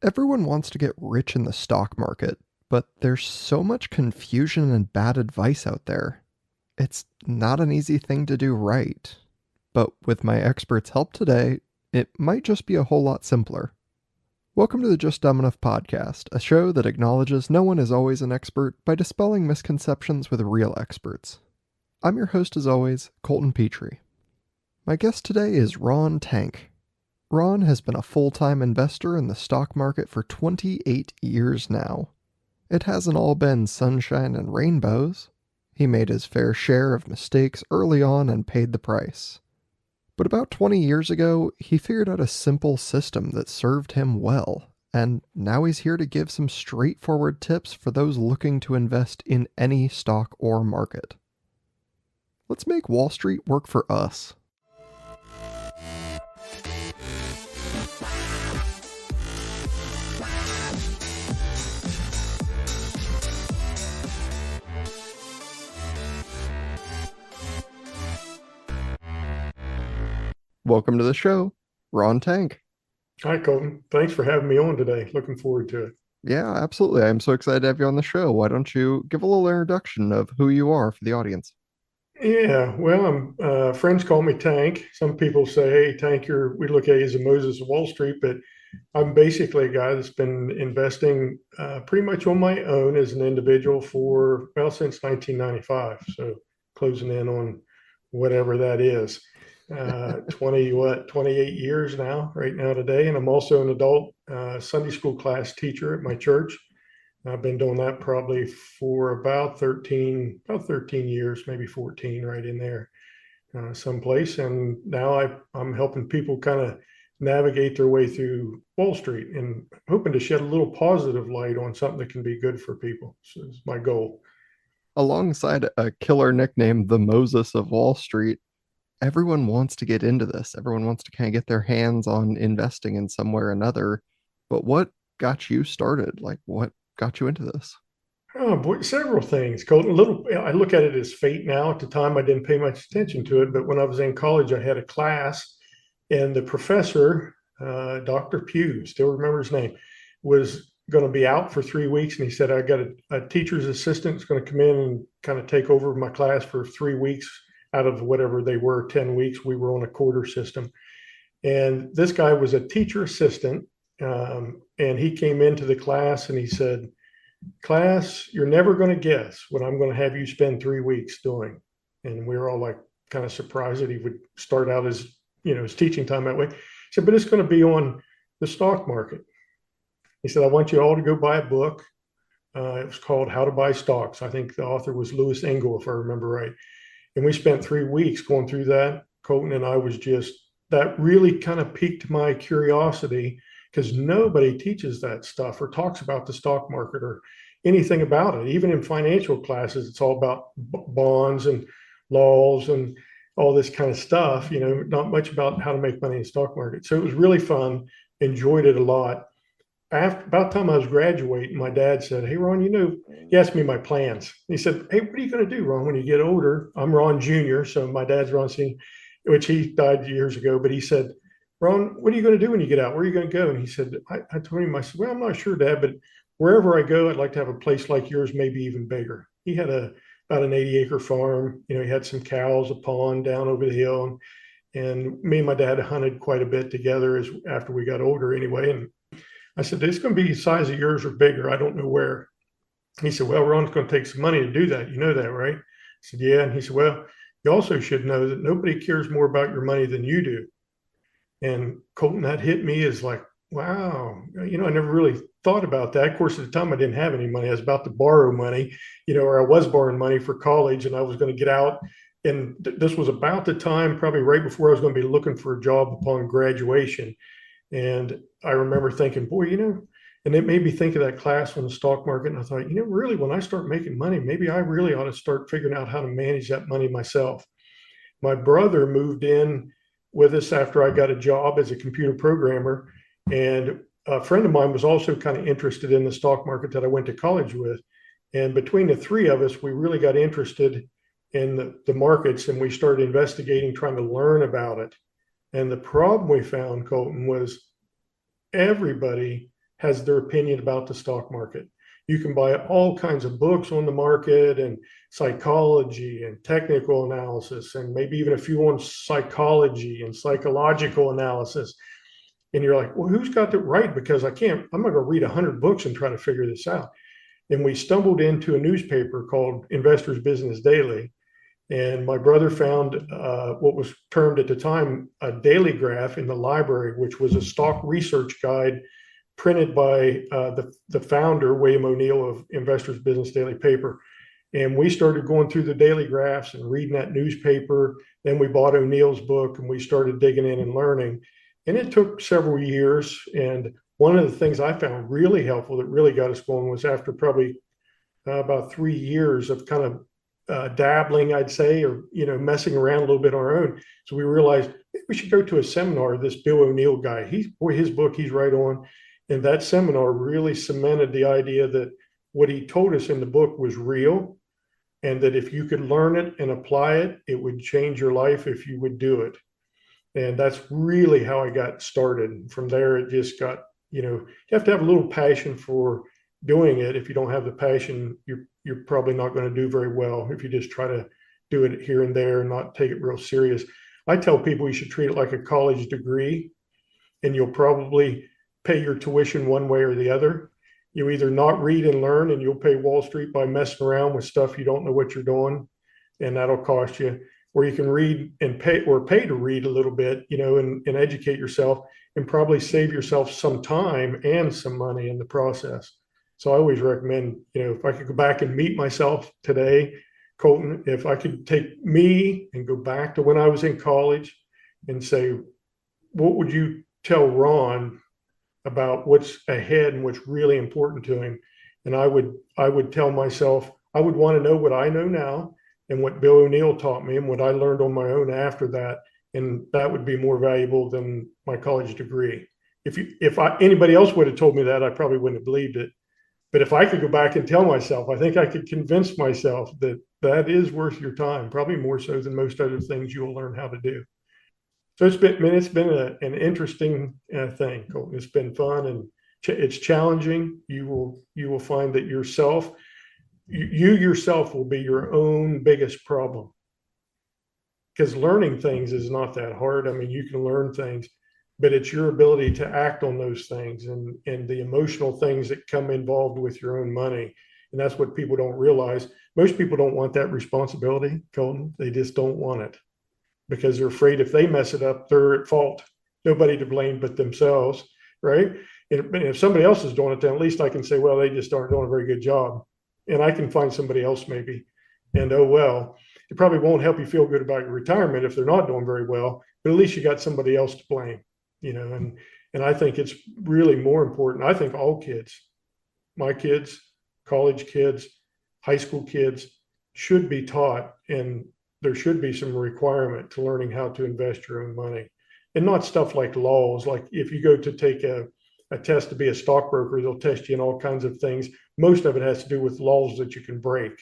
Everyone wants to get rich in the stock market, but there's so much confusion and bad advice out there. It's not an easy thing to do right. But with my expert's help today, it might just be a whole lot simpler. Welcome to the Just Dumb Enough podcast, a show that acknowledges no one is always an expert by dispelling misconceptions with real experts. I'm your host, as always, Colton Petrie. My guest today is Ron Tank. Ron has been a full-time investor in the stock market for 28 years now. It hasn't all been sunshine and rainbows. He made his fair share of mistakes early on and paid the price. But about 20 years ago, he figured out a simple system that served him well, and now he's here to give some straightforward tips for those looking to invest in any stock or market. Let's make Wall Street work for us. Welcome to the show, Ron Tank. Hi, Colton. Thanks for having me on today. Looking forward to it. Yeah, absolutely. I'm so excited to have you on the show. Why don't you give a little introduction of who you are for the audience? Yeah, well, friends call me Tank. Some people say, "Hey, Tank, we look at you as a Moses of Wall Street," but I'm basically a guy that's been investing pretty much on my own as an individual for, well, since 1995. So closing in on whatever that is. 28 years now, right now today. And I'm also an adult Sunday school class teacher at my church. I've been doing that probably for about 13 years, maybe 14, right in there, someplace. And now I'm helping people kind of navigate their way through Wall Street and hoping to shed a little positive light on something that can be good for people. So it's my goal. Alongside a killer nickname, the Moses of Wall Street, everyone wants to get into this. Everyone wants to kind of get their hands on investing in some way or another. But what got you started? Like, what got you into this? Oh boy, several things. I look at it as fate now. At the time, I didn't pay much attention to it, but when I was in college, I had a class, and the professor, Dr. Pugh, still remember his name, was going to be out for 3 weeks, and he said, "I got a teacher's assistant that's going to come in and kind of take over my class for 3 weeks out of whatever they were, 10 weeks. We were on a quarter system, and this guy was a teacher assistant, and he came into the class and he said." Class, you're never going to guess what I'm going to have you spend 3 weeks doing. And we were all like kind of surprised that he would start out his teaching time that way. He said, but it's going to be on the stock market. He said, I want you all to go buy a book. It was called How to Buy Stocks. I think the author was Louis Engel, if I remember right. And we spent 3 weeks going through that. Colton and I that really kind of piqued my curiosity because nobody teaches that stuff or talks about the stock market or anything about it. Even in financial classes, it's all about bonds and laws and all this kind of stuff, not much about how to make money in the stock market. So it was really fun, enjoyed it a lot. About the time I was graduating, my dad said, hey, Ron, he asked me my plans. He said, hey, what are you going to do, Ron, when you get older? I'm Ron Jr., so my dad's Ron Sr., which he died years ago, but he said, Ron, what are you going to do when you get out? Where are you going to go? And he said, I told him, I said, well, I'm not sure, Dad, but wherever I go, I'd like to have a place like yours, maybe even bigger. He had about an 80-acre farm. He had some cows, a pond down over the hill. And me and my dad hunted quite a bit together after we got older anyway. And I said, it's going to be the size of yours or bigger. I don't know where. He said, well, Ron's going to take some money to do that. You know that, right? I said, yeah. And he said, well, you also should know that nobody cares more about your money than you do. And Colton, that hit me as like, wow, I never really thought about that. Of course, at the time, I didn't have any money. I was about to borrow money, or I was borrowing money for college, and I was going to get out. And this was about the time, probably right before I was going to be looking for a job upon graduation. And I remember thinking, boy, and it made me think of that class on the stock market. And I thought, really, when I start making money, maybe I really ought to start figuring out how to manage that money myself. My brother moved in with us after I got a job as a computer programmer. And a friend of mine was also kind of interested in the stock market that I went to college with. And between the three of us, we really got interested in the markets, and we started investigating, trying to learn about it. And the problem we found, Colton, was everybody has their opinion about the stock market. You can buy all kinds of books on the market and psychology and technical analysis, and maybe even a few on psychology and psychological analysis. And you're like, well, who's got that right? Because I'm not going to read 100 books and try to figure this out. And we stumbled into a newspaper called Investors Business Daily. And my brother found what was termed at the time a daily graph in the library, which was a stock research guide printed by the founder, William O'Neill of Investors Business Daily paper. And we started going through the daily graphs and reading that newspaper. Then we bought O'Neill's book and we started digging in and learning. And it took several years. And one of the things I found really helpful that really got us going was after probably about 3 years of kind of dabbling, I'd say, or messing around a little bit on our own. So we realized we should go to a seminar. This Bill O'Neill guy, his book, he's right on. And that seminar really cemented the idea that what he told us in the book was real, and that if you could learn it and apply it, it would change your life if you would do it. And that's really how I got started. From there, it just got, you have to have a little passion for doing it. If you don't have the passion, you're probably not going to do very well if you just try to do it here and there and not take it real serious. I tell people you should treat it like a college degree, and you'll probably pay your tuition one way or the other. You either not read and learn, and you'll pay Wall Street by messing around with stuff you don't know what you're doing, and that'll cost you. Or you can read and pay, or pay to read a little bit, and educate yourself, and probably save yourself some time and some money in the process. So I always recommend, if I could go back and meet myself today, Colton, if I could take me and go back to when I was in college and say, what would you tell Ron about what's ahead and what's really important to him? And I would tell myself, I would want to know what I know now and what Bill O'Neill taught me and what I learned on my own after that. And that would be more valuable than my college degree. If anybody else would have told me that, I probably wouldn't have believed it. But if I could go back and tell myself, I think I could convince myself that that is worth your time, probably more so than most other things you will learn how to do. So it's been an interesting thing, Colton. It's been fun and it's challenging. You will find that you yourself will be your own biggest problem, because learning things is not that hard. I mean, you can learn things, but it's your ability to act on those things and the emotional things that come involved with your own money. And that's what people don't realize. Most people don't want that responsibility, Colton. They just don't want it because they're afraid if they mess it up, they're at fault. Nobody to blame but themselves, right? And if somebody else is doing it, then at least I can say, well, they just aren't doing a very good job. And I can find somebody else maybe. And oh, well, it probably won't help you feel good about your retirement if they're not doing very well, but at least you got somebody else to blame, and I think it's really more important. I think all kids, my kids, college kids, high school kids should be taught, and there should be some requirement to learning how to invest your own money, and not stuff like laws. Like if you go to take a test to be a stockbroker, they'll test you in all kinds of things. Most of it has to do with laws that you can break,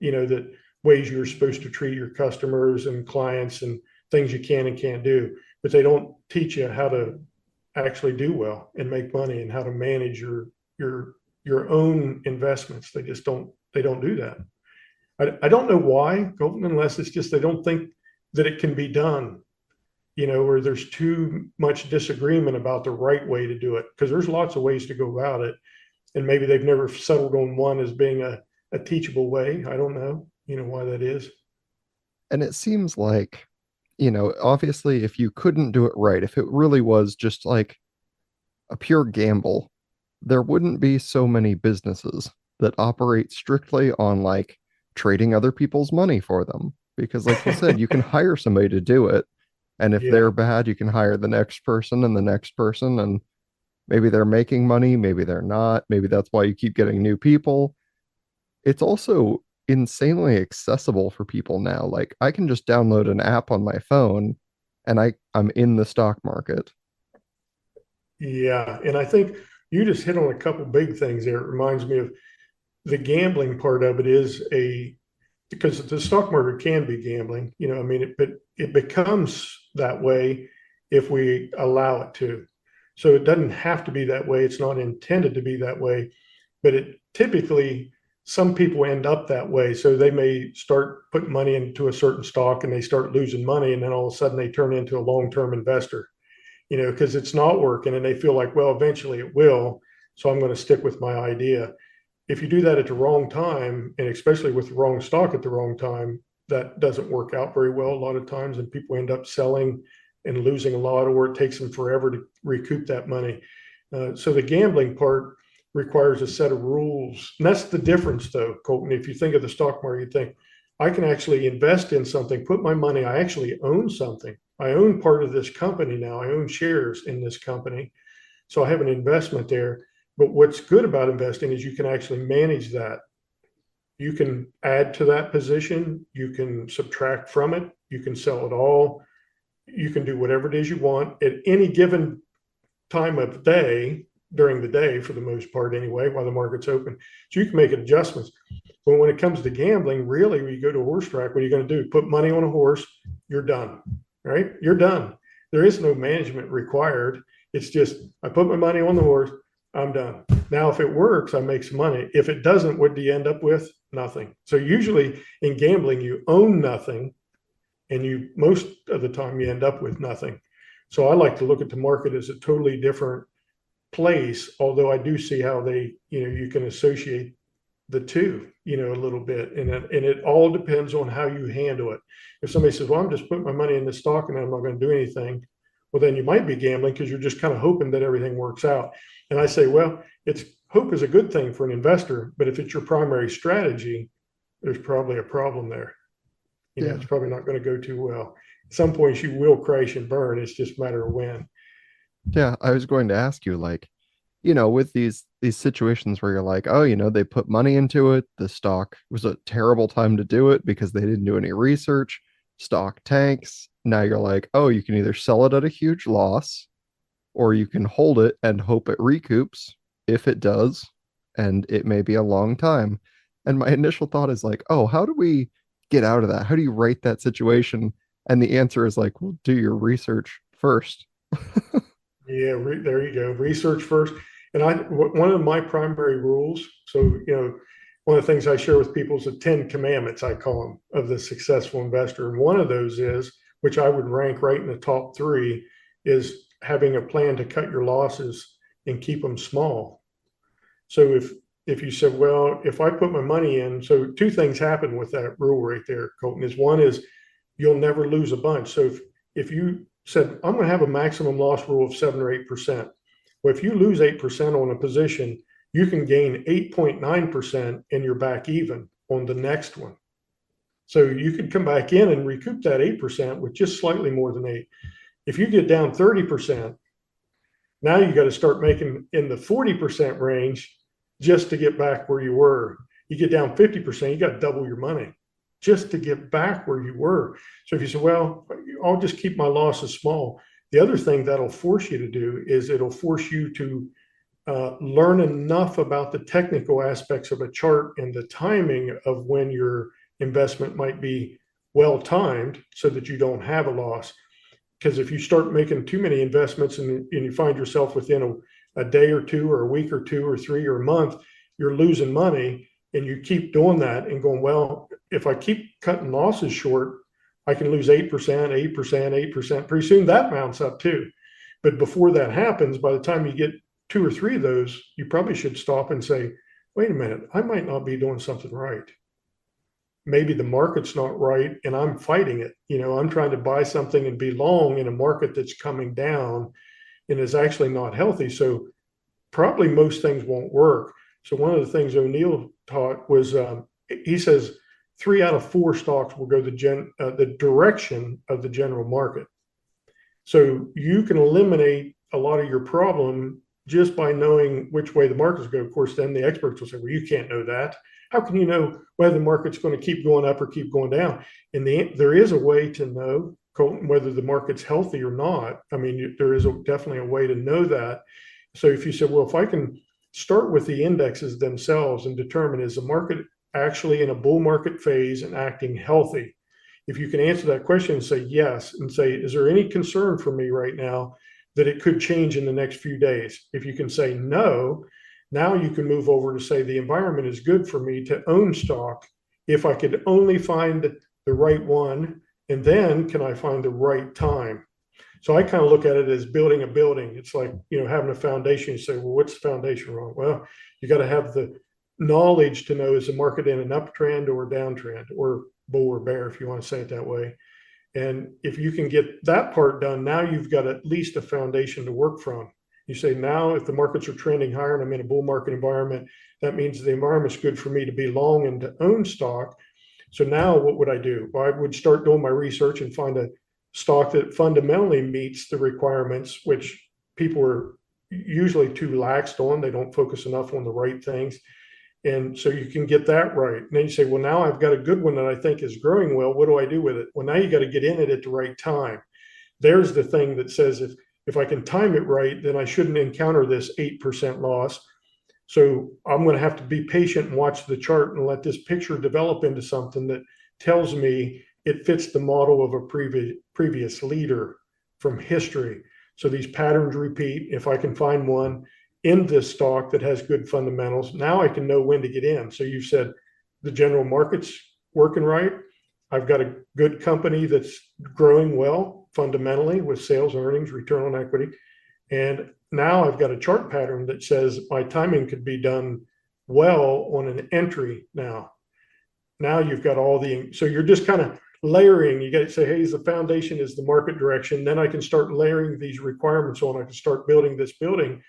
that ways you're supposed to treat your customers and clients and things you can and can't do. But they don't teach you how to actually do well and make money and how to manage your own investments. They don't do that. I don't know why, Colton, unless it's just they don't think that it can be done, or there's too much disagreement about the right way to do it, because there's lots of ways to go about it. And maybe they've never settled on one as being a teachable way. I don't know, why that is. And it seems like, obviously, if you couldn't do it right, if it really was just like a pure gamble, there wouldn't be so many businesses that operate strictly on like trading other people's money for them. Because, like you said, you can hire somebody to do it. And if Yeah. they're bad, you can hire the next person and the next person. And maybe they're making money, maybe they're not. Maybe that's why you keep getting new people. It's also insanely accessible for people now. Like I can just download an app on my phone and I'm in the stock market. Yeah. And I think you just hit on a couple big things there. It reminds me of the gambling part of it because the stock market can be gambling, but it becomes that way if we allow it to. So it doesn't have to be that way. It's not intended to be that way, but it typically, some people end up that way. So they may start putting money into a certain stock and they start losing money. And then all of a sudden they turn into a long-term investor, because it's not working and they feel like, well, eventually it will. So I'm going to stick with my idea. If you do that at the wrong time, and especially with the wrong stock at the wrong time, that doesn't work out very well a lot of times. And people end up selling and losing a lot, or it takes them forever to recoup that money. So the gambling part requires a set of rules. And that's the difference, though, Colton. If you think of the stock market, you think, I can actually invest in something, put my money, I actually own something. I own part of this company now. I own shares in this company. So I have an investment there. But what's good about investing is you can actually manage that. You can add to that position, you can subtract from it, you can sell it all, you can do whatever it is you want at any given time of day, during the day for the most part anyway, while the market's open. So you can make adjustments. But when it comes to gambling, really, when you go to a horse track, what are you going to do? Put money on a horse, you're done, right? You're done. There is no management required. It's just, I put my money on the horse, I'm done. Now, if it works, I make some money. If it doesn't, what do you end up with? Nothing. So usually in gambling, you own nothing, and you most of the time you end up with nothing. So I like to look at the market as a totally different place, although I do see how they, you can associate the two, a little bit. And it all depends on how you handle it. If somebody says, well, I'm just putting my money in the stock and I'm not going to do anything, well, then you might be gambling because you're just kind of hoping that everything works out. And I say, well, hope is a good thing for an investor, but if it's your primary strategy, there's probably a problem there. Yeah. It's probably not going to go too well. At some points you will crash and burn. It's just a matter of when. Yeah, I was going to ask you, like, with these situations where you're like, oh, they put money into it, the stock was a terrible time to do it because they didn't do any research, stock tanks. Now you're like, oh, you can either sell it at a huge loss or you can hold it and hope it recoups if it does, and it may be a long time. And my initial thought is like, oh, how do we get out of that? How do you rate that situation? And the answer is like, well, do your research first. Yeah, there you go. Research first. And one of my primary rules, so, one of the things I share with people is the 10 commandments, I call them, of the successful investor. And one of those is, which I would rank right in the top three, is having a plan to cut your losses and keep them small. So if you said, well, if I put my money in, so two things happen with that rule right there, Colton, is one is you'll never lose a bunch. So if you said, I'm going to have a maximum loss rule of 7 or 8%. Well, if you lose 8% on a position, you can gain 8.9% and you're back even on the next one. So you could come back in and recoup that 8% with just slightly more than 8. If you get down 30%, now you got to start making in the 40% range just to get back where you were. You get down 50%, you got to double your money just to get back where you were. So if you say, well, I'll just keep my losses small. The other thing that'll force you to do is it'll force you to learn enough about the technical aspects of a chart and the timing of when your investment might be well timed so that you don't have a loss. Because if you start making too many investments and you find yourself within a day or two or a week or two or three or a month, you're losing money, and you keep doing that and going, well, if I keep cutting losses short, I can lose 8%, 8%, 8%. Pretty soon that mounts up too. But before that happens, by the time you get two or three of those, you probably should stop and say, wait a minute, I might not be doing something right. Maybe the market's not right and I'm fighting it. I'm trying to buy something and be long in a market that's coming down and is actually not healthy. So probably most things won't work. So one of the things O'Neill taught was he says 3 out of 4 stocks will go the direction of the general market. So you can eliminate a lot of your problem just by knowing which way the markets go. Of course, then the experts will say, well, you can't know that. How can you know whether the market's going to keep going up or keep going down? And there is a way to know, Colton, whether the market's healthy or not. I mean, there is definitely a way to know that. So if you said, well, if I can start with the indexes themselves and determine, is the market actually in a bull market phase and acting healthy? If you can answer that question and say yes, and say, is there any concern for me right now that it could change in the next few days. If you can say no, now you can move over to say the environment is good for me to own stock if I could only find the right one, and then can I find the right time? So I kind of look at it as building a building. It's like, having a foundation. You say, well, what's the foundation wrong? Well, you got to have the knowledge to know, is the market in an uptrend or a downtrend, or bull or bear, if you want to say it that way. And if you can get that part done, now you've got at least a foundation to work from. You say, now if the markets are trending higher and I'm in a bull market environment, that means the environment's good for me to be long and to own stock. So now what would I do? Well, I would start doing my research and find a stock that fundamentally meets the requirements, which people are usually too laxed on. They don't focus enough on the right things. And so you can get that right. And then you say, well, now I've got a good one that I think is growing well. What do I do with it? Well, now you got to get in it at the right time. There's the thing that says, if I can time it right, then I shouldn't encounter this 8% loss. So I'm going to have to be patient and watch the chart and let this picture develop into something that tells me it fits the model of a previous leader from history. So these patterns repeat. If I can find one in this stock that has good fundamentals, now I can know when to get in. So you said the general market's working right. I've got a good company that's growing well fundamentally with sales, earnings, return on equity. And now I've got a chart pattern that says my timing could be done well on an entry now. Now you've got so you're just kind of layering. You got to say, hey, the foundation is the market direction. Then I can start layering these requirements on. I can start building this building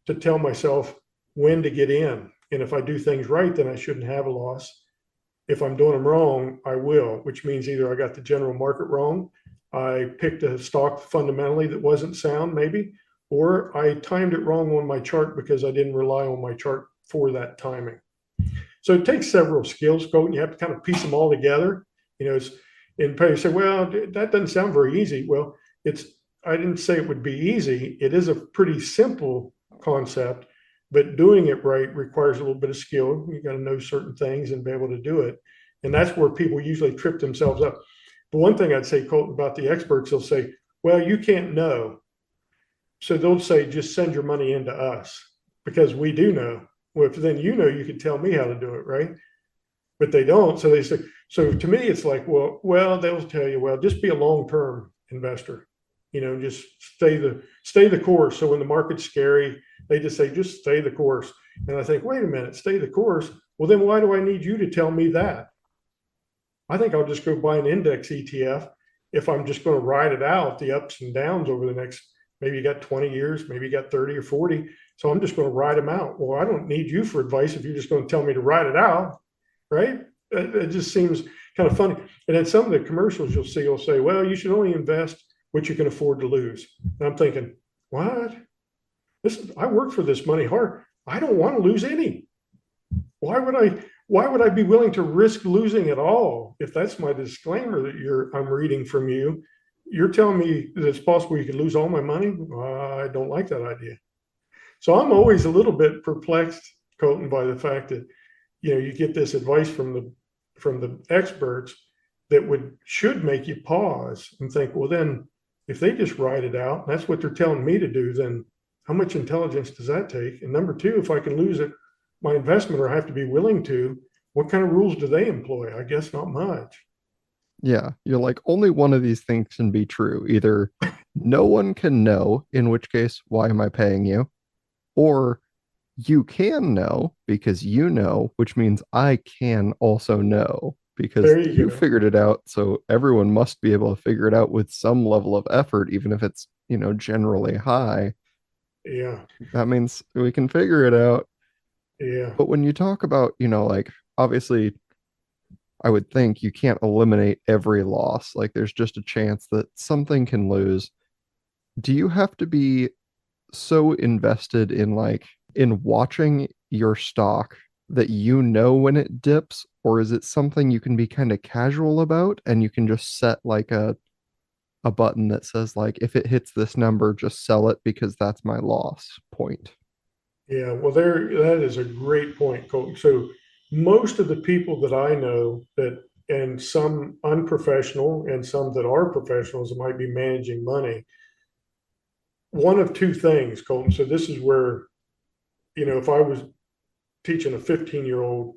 to tell myself when to get in. And if I do things right, then I shouldn't have a loss. If I'm doing them wrong, I will, which means either I got the general market wrong, I picked a stock fundamentally that wasn't sound, maybe, or I timed it wrong on my chart because I didn't rely on my chart for that timing. So it takes several skills, Colton. You have to kind of piece them all together. And probably say, well, that doesn't sound very easy. Well, I didn't say it would be easy. It is a pretty simple concept, but doing it right requires a little bit of skill. You got to know certain things and be able to do it. And that's where people usually trip themselves up. But one thing I'd say, Colton, about the experts, they'll say, well, you can't know. So they'll say, just send your money into us because we do know. Well, if then you can tell me how to do it, right? But they don't. So they say, so to me, it's like, well, they'll tell you, well, just be a long-term investor, just stay the course. So when the market's scary, they just say, just stay the course. And I think, wait a minute, stay the course. Well, then why do I need you to tell me that? I think I'll just go buy an index ETF if I'm just going to ride it out, the ups and downs over the next, maybe you got 20 years, maybe you got 30 or 40. So I'm just going to ride them out. Well, I don't need you for advice if you're just going to tell me to ride it out, right? It just seems kind of funny. And then some of the commercials you'll see will say, well, you should only invest what you can afford to lose. And I'm thinking, what? I work for this money hard. I don't want to lose any. Why would I be willing to risk losing at all? If that's my disclaimer that I'm reading from you, you're telling me that it's possible you could lose all my money. I don't like that idea. So I'm always a little bit perplexed, Colton, by the fact that you get this advice from the experts that should make you pause and think, well, then if they just write it out, that's what they're telling me to do, then how much intelligence does that take? And number two, if I can lose my investment or I have to be willing to, what kind of rules do they employ? I guess not much. Yeah, you're like, only one of these things can be true. Either no one can know, in which case, why am I paying you? Or you can know because you know, which means I can also know because There you you go. figured it out. So everyone must be able to figure it out with some level of effort, even if it's, generally high. Yeah. That means we can figure it out. Yeah. But when you talk about, like obviously, I would think you can't eliminate every loss. Like there's just a chance that something can lose. Do you have to be so invested in watching your stock that when it dips, or is it something you can be kind of casual about and you can just set like a button that says like if it hits this number, just sell it because that's my loss point? Yeah. Well, that is a great point, Colton. So most of the people that I know and some unprofessional and some that are professionals that might be managing money, one of two things, Colton. So this is where, if I was teaching a 15-year-old,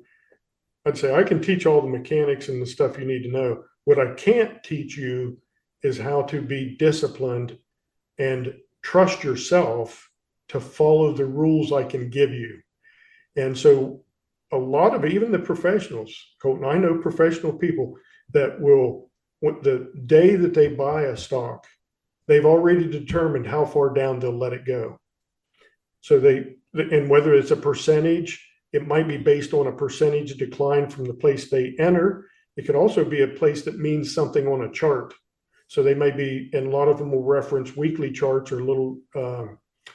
I'd say I can teach all the mechanics and the stuff you need to know. What I can't teach you is how to be disciplined and trust yourself to follow the rules I can give you. And so a lot of even the professionals, Colton, I know professional people that will, the day that they buy a stock, they've already determined how far down they'll let it go. So and whether it's a percentage, it might be based on a percentage decline from the place they enter. It could also be a place that means something on a chart. So they may be, and a lot of them will reference weekly charts or little,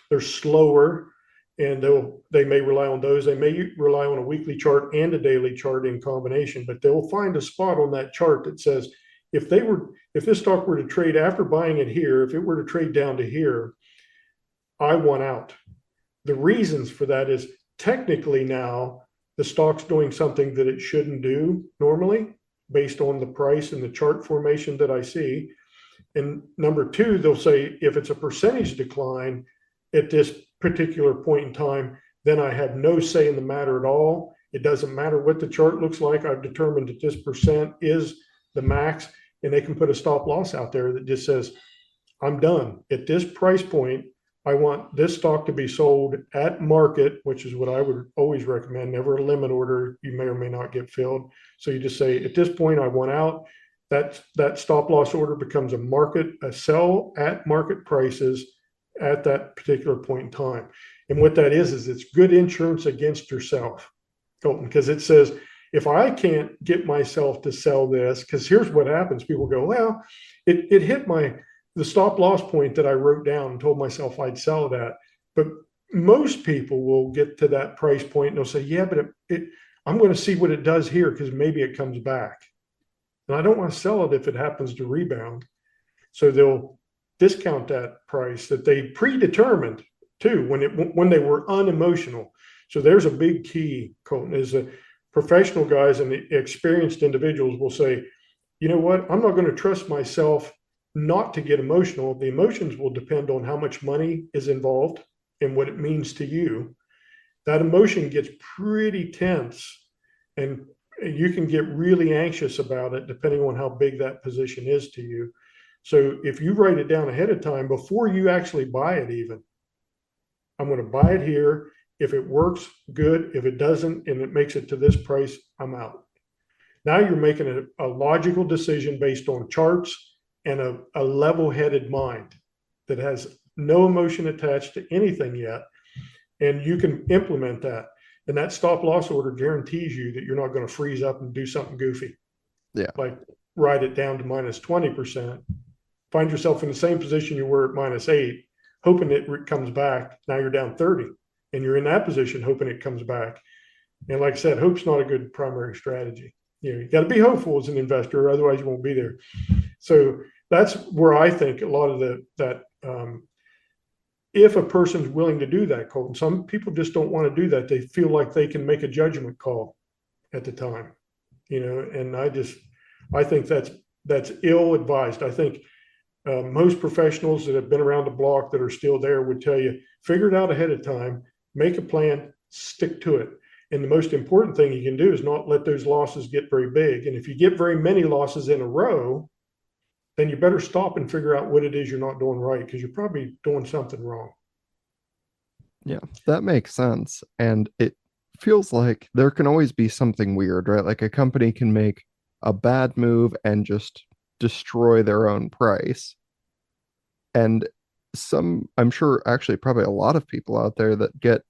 they're slower, and they may rely on those. They may rely on a weekly chart and a daily chart in combination, but they'll find a spot on that chart that says, if this stock were to trade after buying it here, if it were to trade down to here, I want out. The reasons for that is technically now the stock's doing something that it shouldn't do normally based on the price and the chart formation that I see. And number two, they'll say if it's a percentage decline at this particular point in time, then I have no say in the matter at all. It doesn't matter what the chart looks like. I've determined that this percent is the max, and they can put a stop loss out there that just says, I'm done. At this price point, I want this stock to be sold at market, which is what I would always recommend. Never a limit order. You may or may not get filled. So you just say, at this point, I want out. That stop loss order becomes a sell at market prices at that particular point in time. And what that is it's good insurance against yourself, Colton, because it says, if I can't get myself to sell this, because here's what happens. People go, well, it hit the stop loss point that I wrote down and told myself I'd sell it at. But most people will get to that price point and they'll say, yeah, but I'm going to see what it does here because maybe it comes back. And I don't want to sell it if it happens to rebound. So they'll discount that price that they predetermined too when they were unemotional. So there's a big key, Colton, is that professional guys and the experienced individuals will say, you know what, I'm not going to trust myself not to get emotional. The emotions will depend on how much money is involved and what it means to you. That emotion gets pretty tense and you can get really anxious about it depending on how big that position is to you. So if you write it down ahead of time before you actually buy it, even, I'm going to buy it here. If it works, good. If it doesn't and it makes it to this price, I'm out. Now you're making a logical decision based on charts and a level-headed mind that has no emotion attached to anything yet. And you can implement that. And that stop loss order guarantees you that you're not going to freeze up and do something goofy. Yeah. Like write it down to minus 20%, find yourself in the same position you were at -8, hoping it comes back. Now you're down 30 and you're in that position, hoping it comes back. And like I said, hope's not a good primary strategy. You got to be hopeful as an investor, otherwise you won't be there. So that's where I think a lot of if a person's willing to do that, Colton, some people just don't want to do that. They feel like they can make a judgment call at the time, and I think that's ill advised. I think most professionals that have been around the block that are still there would tell you, figure it out ahead of time, make a plan, stick to it. And the most important thing you can do is not let those losses get very big. And if you get very many losses in a row, then you better stop and figure out what it is you're not doing right, because you're probably doing something wrong. Yeah, that makes sense. And it feels like there can always be something weird, right? Like a company can make a bad move and just destroy their own price. And I'm sure actually probably a lot of people out there that get,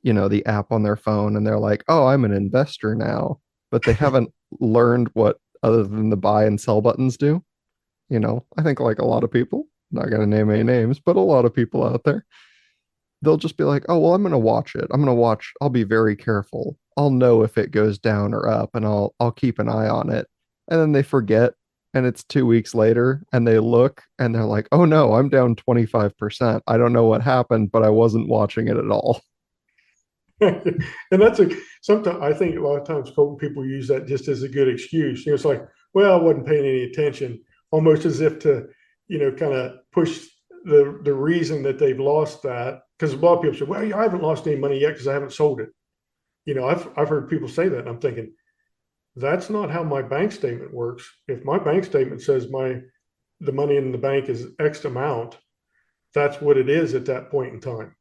the app on their phone and they're like, oh, I'm an investor now, but they haven't learned what other than the buy and sell buttons do. I think like a lot of people, not going to name any names, but a lot of people out there, they'll just be like, oh, well, I'm going to watch it. I'll be very careful. I'll know if it goes down or up and I'll keep an eye on it. And then they forget and it's 2 weeks later and they look and they're like, oh no, I'm down 25%. I don't know what happened, but I wasn't watching it at all. And sometimes I think a lot of times people use that just as a good excuse. It's like, well, I wasn't paying any attention, almost as if to, kind of push the reason that they've lost that, because a lot of people say, well, I haven't lost any money yet because I haven't sold it. I've heard people say that, and I'm thinking, that's not how my bank statement works. If my bank statement says the money in the bank is X amount, that's what it is at that point in time.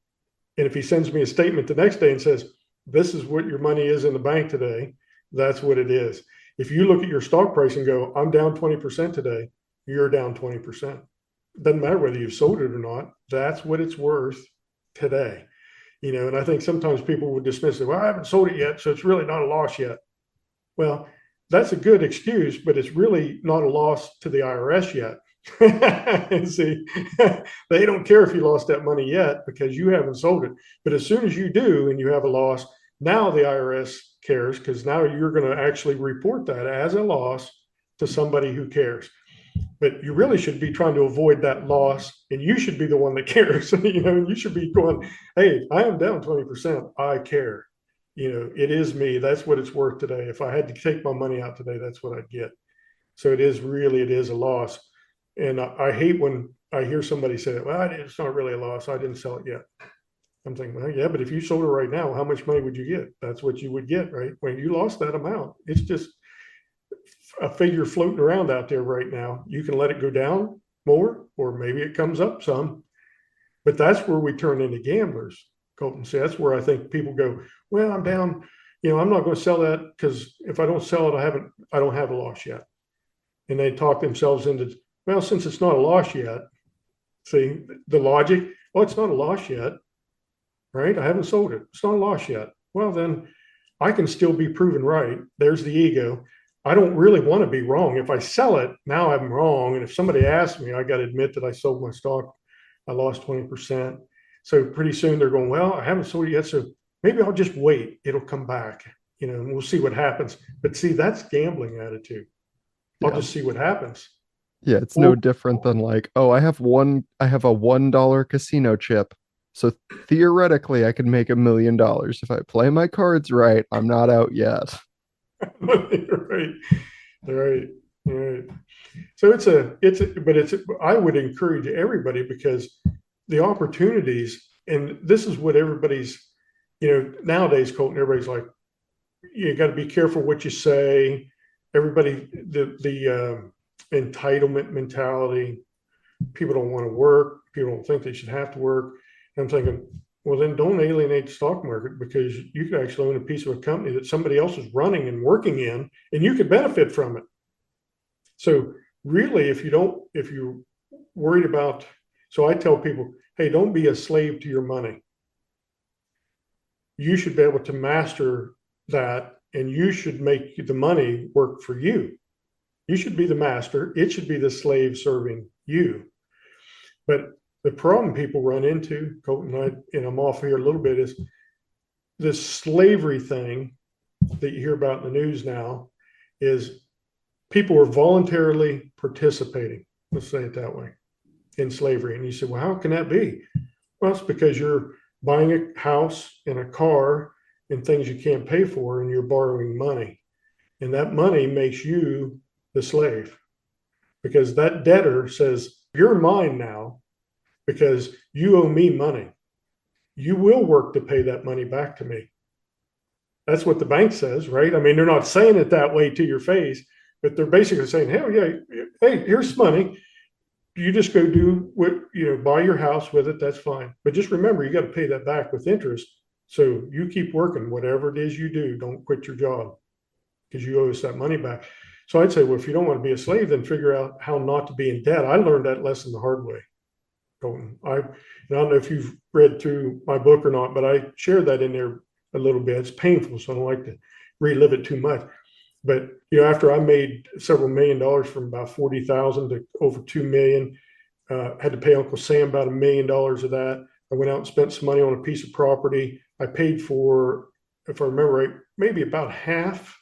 And if he sends me a statement the next day and says, this is what your money is in the bank today, that's what it is. If you look at your stock price and go, I'm down 20% today, you're down 20%. Doesn't matter whether you've sold it or not. That's what it's worth today. And I think sometimes people would dismiss it. Well, I haven't sold it yet, so it's really not a loss yet. Well, that's a good excuse, but it's really not a loss to the IRS yet. And see, they don't care if you lost that money yet because you haven't sold it. But as soon as you do and you have a loss, now the IRS cares, because now you're going to actually report that as a loss to somebody who cares. But you really should be trying to avoid that loss, and you should be the one that cares. You should be going, hey, I am down 20%. I care. It is me. That's what it's worth today. If I had to take my money out today, that's what I'd get. So it is a loss. And I hate when I hear somebody say, well, it's not really a loss. I didn't sell it yet. I'm thinking, well, yeah, but if you sold it right now, how much money would you get? That's what you would get, right? When you lost that amount, it's just a figure floating around out there right now. You can let it go down more, or maybe it comes up some. But that's where we turn into gamblers, Colton. See, that's where I think people go, well, I'm down. I'm not going to sell that because if I don't sell it, I don't have a loss yet. And they talk themselves into, well, since it's not a loss yet, see the logic, well, it's not a loss yet, right? I haven't sold it. It's not a loss yet. Well, then I can still be proven right. There's the ego. I don't really want to be wrong. If I sell it, now I'm wrong. And if somebody asks me, I got to admit that I sold my stock. I lost 20%. So pretty soon they're going, well, I haven't sold it yet. So maybe I'll just wait. It'll come back, and we'll see what happens. But see, that's gambling attitude. I'll Yeah. just see what happens. Yeah, it's no Or different than like, oh, I have a $1 casino chip. So theoretically I could make $1 million. If I play my cards right, I'm not out yet. right, right, right. So I would encourage everybody, because the opportunities, and this is what everybody's, nowadays, Colton, everybody's like, you got to be careful what you say. Everybody, the entitlement mentality. People don't want to work. People don't think they should have to work. And I'm thinking, well, then don't alienate the stock market, because you could actually own a piece of a company that somebody else is running and working in, and you could benefit from it. So really, if you're worried about, so I tell people, hey, don't be a slave to your money. You should be able to master that, and you should make the money work for you. You should be the master. It should be the slave serving you. But the problem people run into, Colton, and I'm off here a little bit, is this slavery thing that you hear about in the news now. Is people are voluntarily participating, let's say it that way, in slavery. And you say, well, how can that be? Well, it's because you're buying a house and a car and things you can't pay for, and you're borrowing money. And that money makes you the slave, because that debtor says, you're mine now because you owe me money. You will work to pay that money back to me. That's what the bank says, right? I mean, they're not saying it that way to your face, but they're basically saying, hell yeah, hey, here's money. You just go do what, buy your house with it. That's fine. But just remember, you got to pay that back with interest. So you keep working, whatever it is you do, don't quit your job, because you owe us that money back. So I'd say, well, if you don't want to be a slave, then figure out how not to be in debt. I learned that lesson the hard way. I don't know if you've read through my book or not, but I share that in there a little bit. It's painful, so I don't like to relive it too much. But after I made several $1 million, from about 40,000 to over 2 million, had to pay Uncle Sam about $1 million of that. I went out and spent some money on a piece of property. I paid for, if I remember right, maybe about half.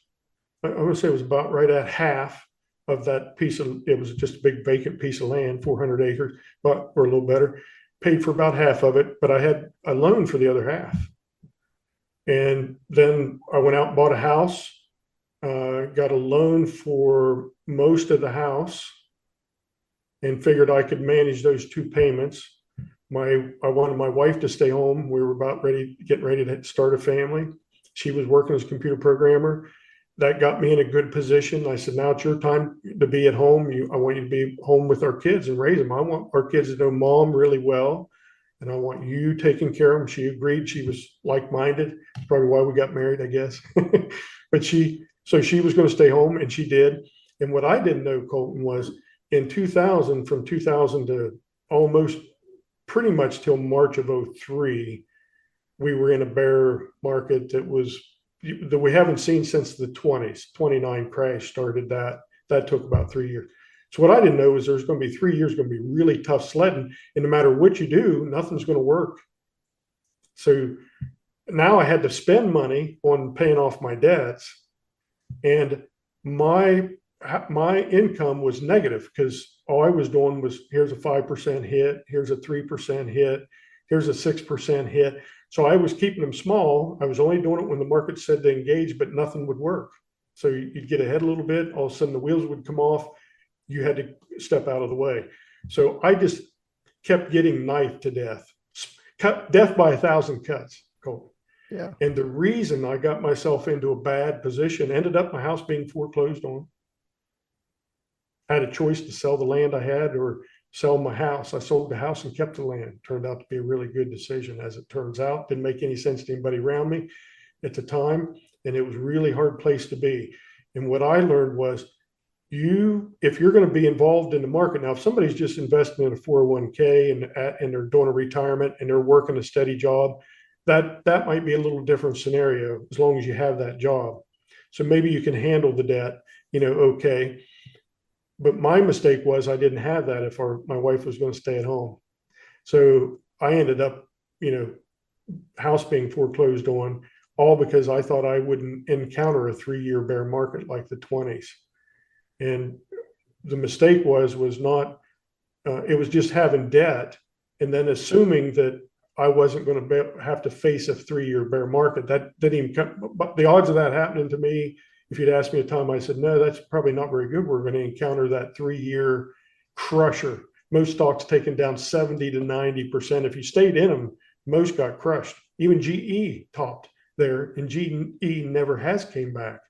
I want to say it was about right at half of that piece of, it was just a big vacant piece of land, 400 acres, but or a little better. Paid for about half of it, but I had a loan for the other half. And then I went out and bought a house, got a loan for most of the house, and figured I could manage those two payments. I wanted my wife to stay home. We were about getting ready to start a family. She was working as a computer programmer. That got me in a good position. I said, now it's your time to be at home. I want you to be home with our kids and raise them. I want our kids to know mom really well, and I want you taking care of them. She agreed. She was like-minded. Probably why we got married, I guess. But so she was going to stay home, and she did. And what I didn't know, Colton, was in 2000, from 2000 to almost pretty much till March of '03, we were in a bear market that we haven't seen since the 20s. 29 crash started that. That took about 3 years. So what I didn't know is there's going to be 3 years going to be really tough sledding, and no matter what you do, nothing's going to work. So now I had to spend money on paying off my debts, and my my income was negative because all I was doing was, here's a 5% hit, here's a 3% hit, here's a 6% hit. So I was keeping them small. I was only doing it when the market said to engage, but nothing would work. So you'd get ahead a little bit, all of a sudden the wheels would come off. You had to step out of the way. So I just kept getting knifed to death, cut death by 1,000 cuts, Cole. Yeah. And the reason I got myself into a bad position, ended up my house being foreclosed on. I had a choice to sell the land I had or sell my house. I sold the house and kept the land. Turned out to be a really good decision, as it turns out. Didn't make any sense to anybody around me at the time, and it was a really hard place to be. And what I learned was, if you're going to be involved in the market, now if somebody's just investing in a 401k and they're doing a retirement and they're working a steady job, that might be a little different scenario as long as you have that job. So maybe you can handle the debt, okay. But my mistake was I didn't have that if my wife was going to stay at home. So I ended up, house being foreclosed on, all because I thought I wouldn't encounter a 3-year bear market like the 20s. And the mistake was not, it was just having debt and then assuming that I wasn't going to have to face a 3-year bear market. That didn't even come, but the odds of that happening to me, if you'd asked me a time, I said, no, that's probably not very good. We're going to encounter that 3-year crusher. Most stocks taken down 70 to 90%. If you stayed in them, most got crushed. Even GE topped there, and GE never has came back.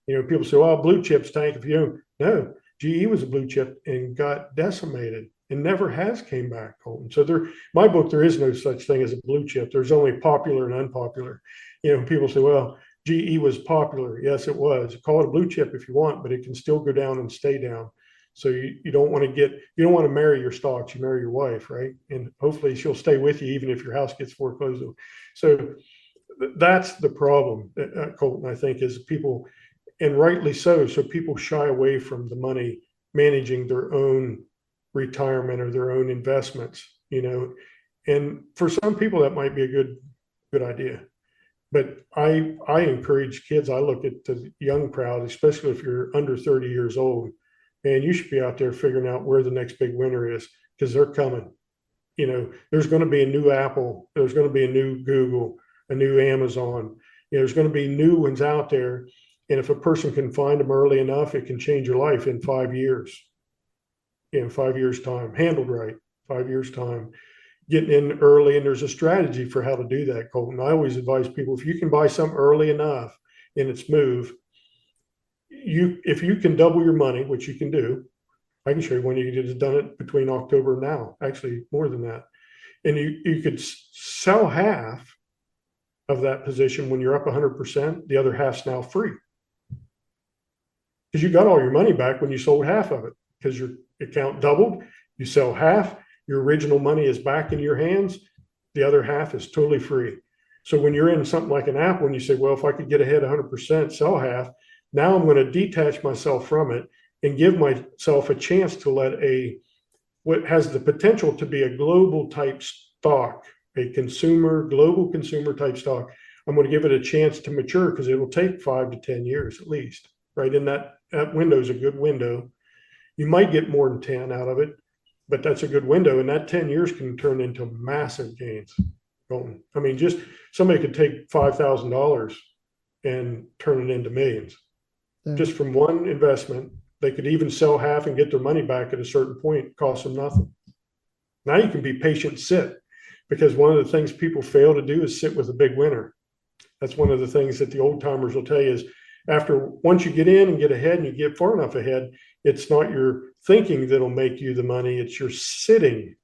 People say, well, blue chips tank. If you know, GE was a blue chip and got decimated and never has came back, Colton. So my book, there is no such thing as a blue chip. There's only popular and unpopular. People say, well, GE was popular. Yes, it was. Call it a blue chip if you want, but it can still go down and stay down. So you don't want to marry your stocks. You marry your wife, right? And hopefully she'll stay with you even if your house gets foreclosed. So that's the problem, Colton, I think, is people, and rightly so. So people shy away from the money, managing their own retirement or their own investments, and for some people that might be a good idea. But I encourage kids. I look at the young crowd, especially if you're under 30 years old, and you should be out there figuring out where the next big winner is, because they're coming. There's going to be a new Apple, there's going to be a new Google, a new Amazon. There's going to be new ones out there, and if a person can find them early enough, it can change your life in 5 years. In 5 years' time, handled right, 5 years' time. Getting in early, and there's a strategy for how to do that, Colton. I always advise people, if you can buy something early enough in its move, if you can double your money, which you can do, I can show you when you just done it between October and now, actually more than that. And you could sell half of that position when you're up 100%, the other half's now free. Because you got all your money back when you sold half of it, because your account doubled, you sell half, your original money is back in your hands. The other half is totally free. So when you're in something like an Apple and you say, well, if I could get ahead 100%, sell half, now I'm going to detach myself from it and give myself a chance to let what has the potential to be a global type stock, a global consumer type stock. I'm going to give it a chance to mature, because it will take 5 to 10 years at least, right? And that window is a good window. You might get more than 10 out of it, but that's a good window. And that 10 years can turn into massive gains. I mean, just somebody could take $5,000 and turn it into millions, just from one investment They could even sell half and get their money back at a certain point. It costs them nothing. Now you can be patient, sit, because one of the things people fail to do is sit with a big winner. That's one of the things that the old timers will tell you is once you get in and get ahead and you get far enough ahead, it's not your thinking that'll make you the money. It's your sitting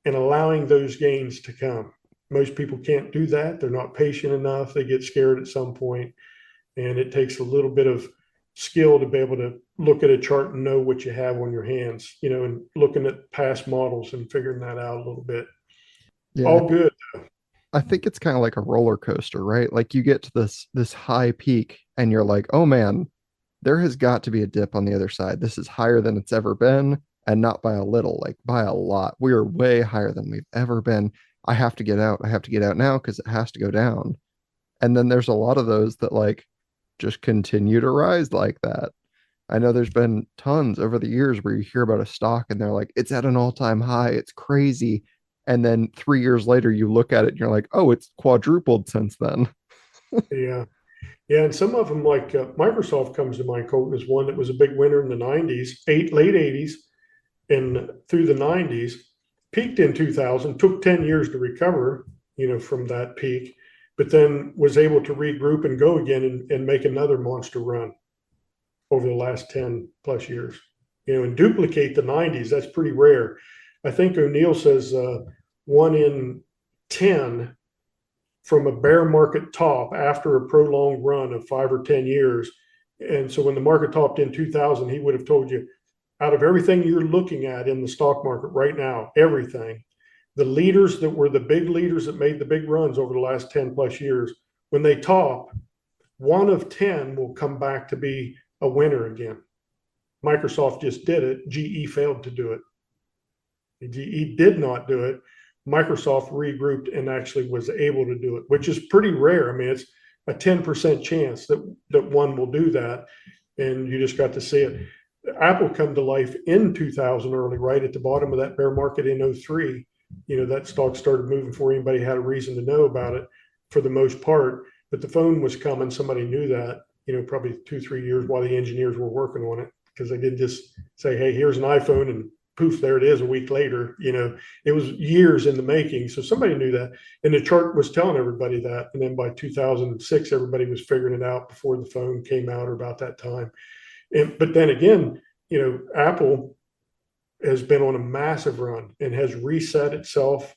and allowing those gains to come. Most people can't do that. They're not patient enough. They get scared at some point, and it takes a little bit of skill to be able to look at a chart and know what you have on your hands, and looking at past models and figuring that out a little bit. Yeah, All good. I think it's kind of like a roller coaster, right? Like you get to this high peak and you're like, "Oh man, there has got to be a dip on the other side. This is higher than it's ever been, and not by a little, like by a lot. We are way higher than we've ever been. I have to get out. I have to get out now because it has to go down." And then there's a lot of those that like just continue to rise like that. I know there's been tons over the years where you hear about a stock and they're like, it's at an all-time high, it's crazy. And then 3 years later, you look at it and you're like, oh, it's quadrupled since then. Yeah. Yeah. And some of them, like Microsoft comes to mind, Colton, is one that was a big winner in the 90s, late 80s, and through the 90s, peaked in 2000, took 10 years to recover, from that peak, but then was able to regroup and go again and make another monster run over the last 10 plus years, and duplicate the 90s. That's pretty rare. I think O'Neill says 1 in 10 from a bear market top after a prolonged run of 5 or 10 years. And so when the market topped in 2000, he would have told you, out of everything you're looking at in the stock market right now, everything, the leaders that were the big leaders that made the big runs over the last 10 plus years, when they top, 1 of 10 will come back to be a winner again. Microsoft just did it. GE failed to do it. GE did not do it. Microsoft regrouped and actually was able to do it, which is pretty rare. I mean, it's a 10% chance that one will do that. And you just got to see it. Apple come to life in 2000 early, right at the bottom of that bear market in 03. That stock started moving before anybody had a reason to know about it for the most part. But the phone was coming. Somebody knew that, probably 2-3 years while the engineers were working on it, because they didn't just say, hey, here's an iPhone and poof, there it is a week later. It was years in the making. So somebody knew that. And the chart was telling everybody that. And then by 2006, everybody was figuring it out before the phone came out or about that time. But then again, Apple has been on a massive run and has reset itself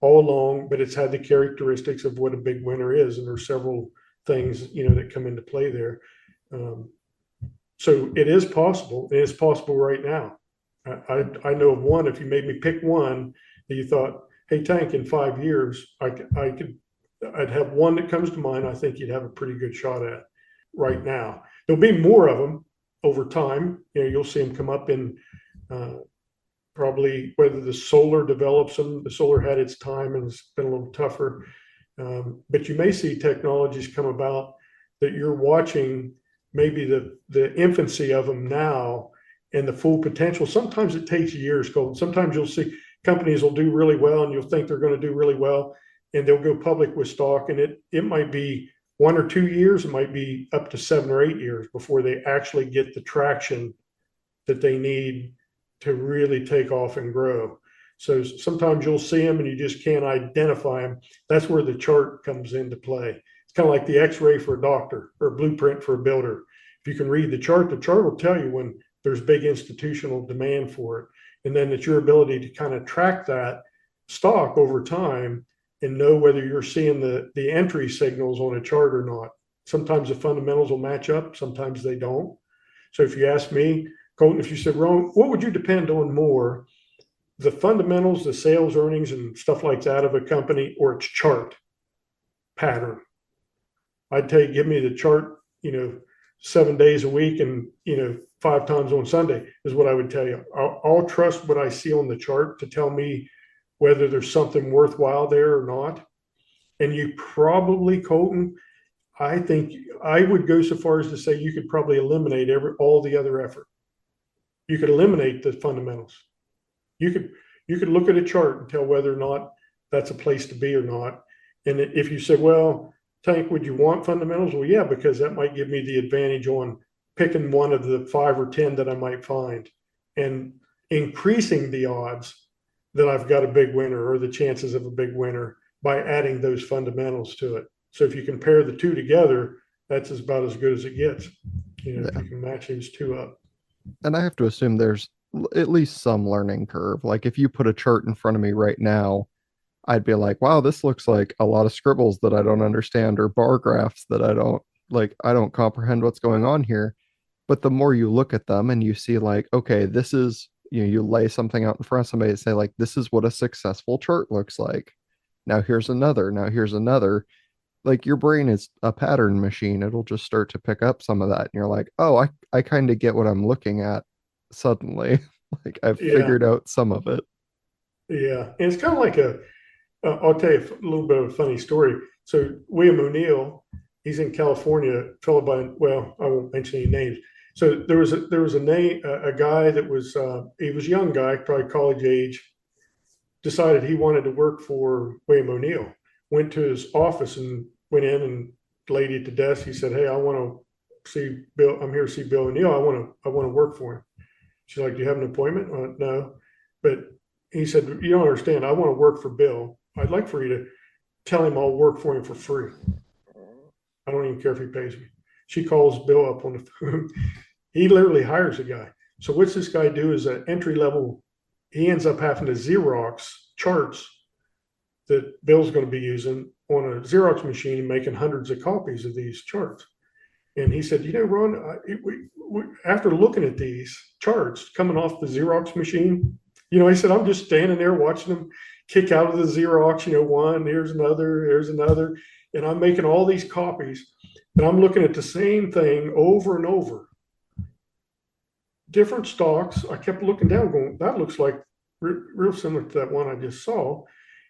all along, but it's had the characteristics of what a big winner is. And there's several things, that come into play there. So it is possible. It is possible right now. I know of one, if you made me pick one that you thought, hey, Tank, in 5 years, I'd have one that comes to mind. I think you'd have a pretty good shot at right now. There'll be more of them over time. You'll see them come up in probably whether the solar develops them. The solar had its time and it's been a little tougher. But you may see technologies come about that you're watching maybe the infancy of them now and the full potential. Sometimes it takes years, Colton. Sometimes you'll see companies will do really well and you'll think they're going to do really well and they'll go public with stock, and it might be 1 or 2 years, it might be up to 7 or 8 years before they actually get the traction that they need to really take off and grow. So sometimes you'll see them and you just can't identify them. That's where the chart comes into play. It's kind of like the x-ray for a doctor or a blueprint for a builder. If you can read the chart will tell you when there's big institutional demand for it. And then it's your ability to kind of track that stock over time and know whether you're seeing the entry signals on a chart or not. Sometimes the fundamentals will match up, sometimes they don't. So if you ask me, Colton, if you said, Ron, what would you depend on more? The fundamentals, the sales earnings and stuff like that of a company, or its chart pattern? I'd tell you, give me the chart, 7 days a week and, 5 times on Sunday is what I would tell you. I'll trust what I see on the chart to tell me whether there's something worthwhile there or not. And you probably, Colton, I think I would go so far as to say you could probably eliminate all the other effort. You could eliminate the fundamentals. You could look at a chart and tell whether or not that's a place to be or not. And if you said, well, Tank, would you want fundamentals? Well, yeah, because that might give me the advantage on picking one of the 5 or 10 that I might find and increasing the odds that I've got a big winner or the chances of a big winner by adding those fundamentals to it. So if you compare the two together, that's about as good as it gets. If Yeah. you can match those two up. And I have to assume there's at least some learning curve. Like if you put a chart in front of me right now, I'd be like, wow, this looks like a lot of scribbles that I don't understand or bar graphs that I don't comprehend what's going on here. But the more you look at them and you see like, okay, this is, you lay something out in front of somebody and say like, this is what a successful chart looks like. Now here's another. Like your brain is a pattern machine. It'll just start to pick up some of that. And you're like, oh, I kind of get what I'm looking at suddenly. Like I've Yeah, figured out some of it. yeah, and it's kind of like I'll tell you a little bit of a funny story. So William O'Neill, he's in California, a fellow by, well, I won't mention any names. So there was a guy that was he was a young guy, probably college age, decided he wanted to work for William O'Neill. Went to his office and went in, and the lady at the desk, he said, "Hey, I want to see Bill. I'm here to see Bill O'Neill. I want to work for him." She's like, "Do you have an appointment?" No, but he said, "You don't understand. I want to work for Bill. I'd like for you to tell him I'll work for him for free. I don't even care if he pays me." She calls Bill up on the phone. He literally hires a guy. So what's this guy do is an entry level. He ends up having to Xerox charts that Bill's going to be using on a Xerox machine and making hundreds of copies of these charts. And he said, Ron, after looking at these charts coming off the Xerox machine, he said, I'm just standing there watching them kick out of the Xerox, one, here's another. And I'm making all these copies, and I'm looking at the same thing over and over. Different stocks. I kept looking down, going, that looks like real similar to that one I just saw.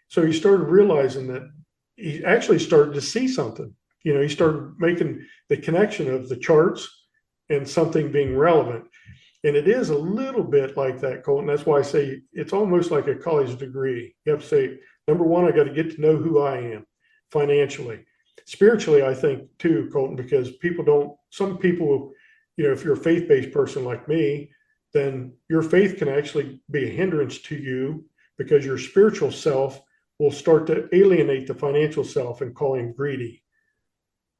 So he started realizing that he actually started to see something. He started making the connection of the charts and something being relevant. And it is a little bit like that, Colton. That's why I say it's almost like a college degree. You have to say, number one, I got to get to know who I am financially. Spiritually, I think too, Colton, because some people, if you're a faith-based person like me, then your faith can actually be a hindrance to you because your spiritual self will start to alienate the financial self and call him greedy.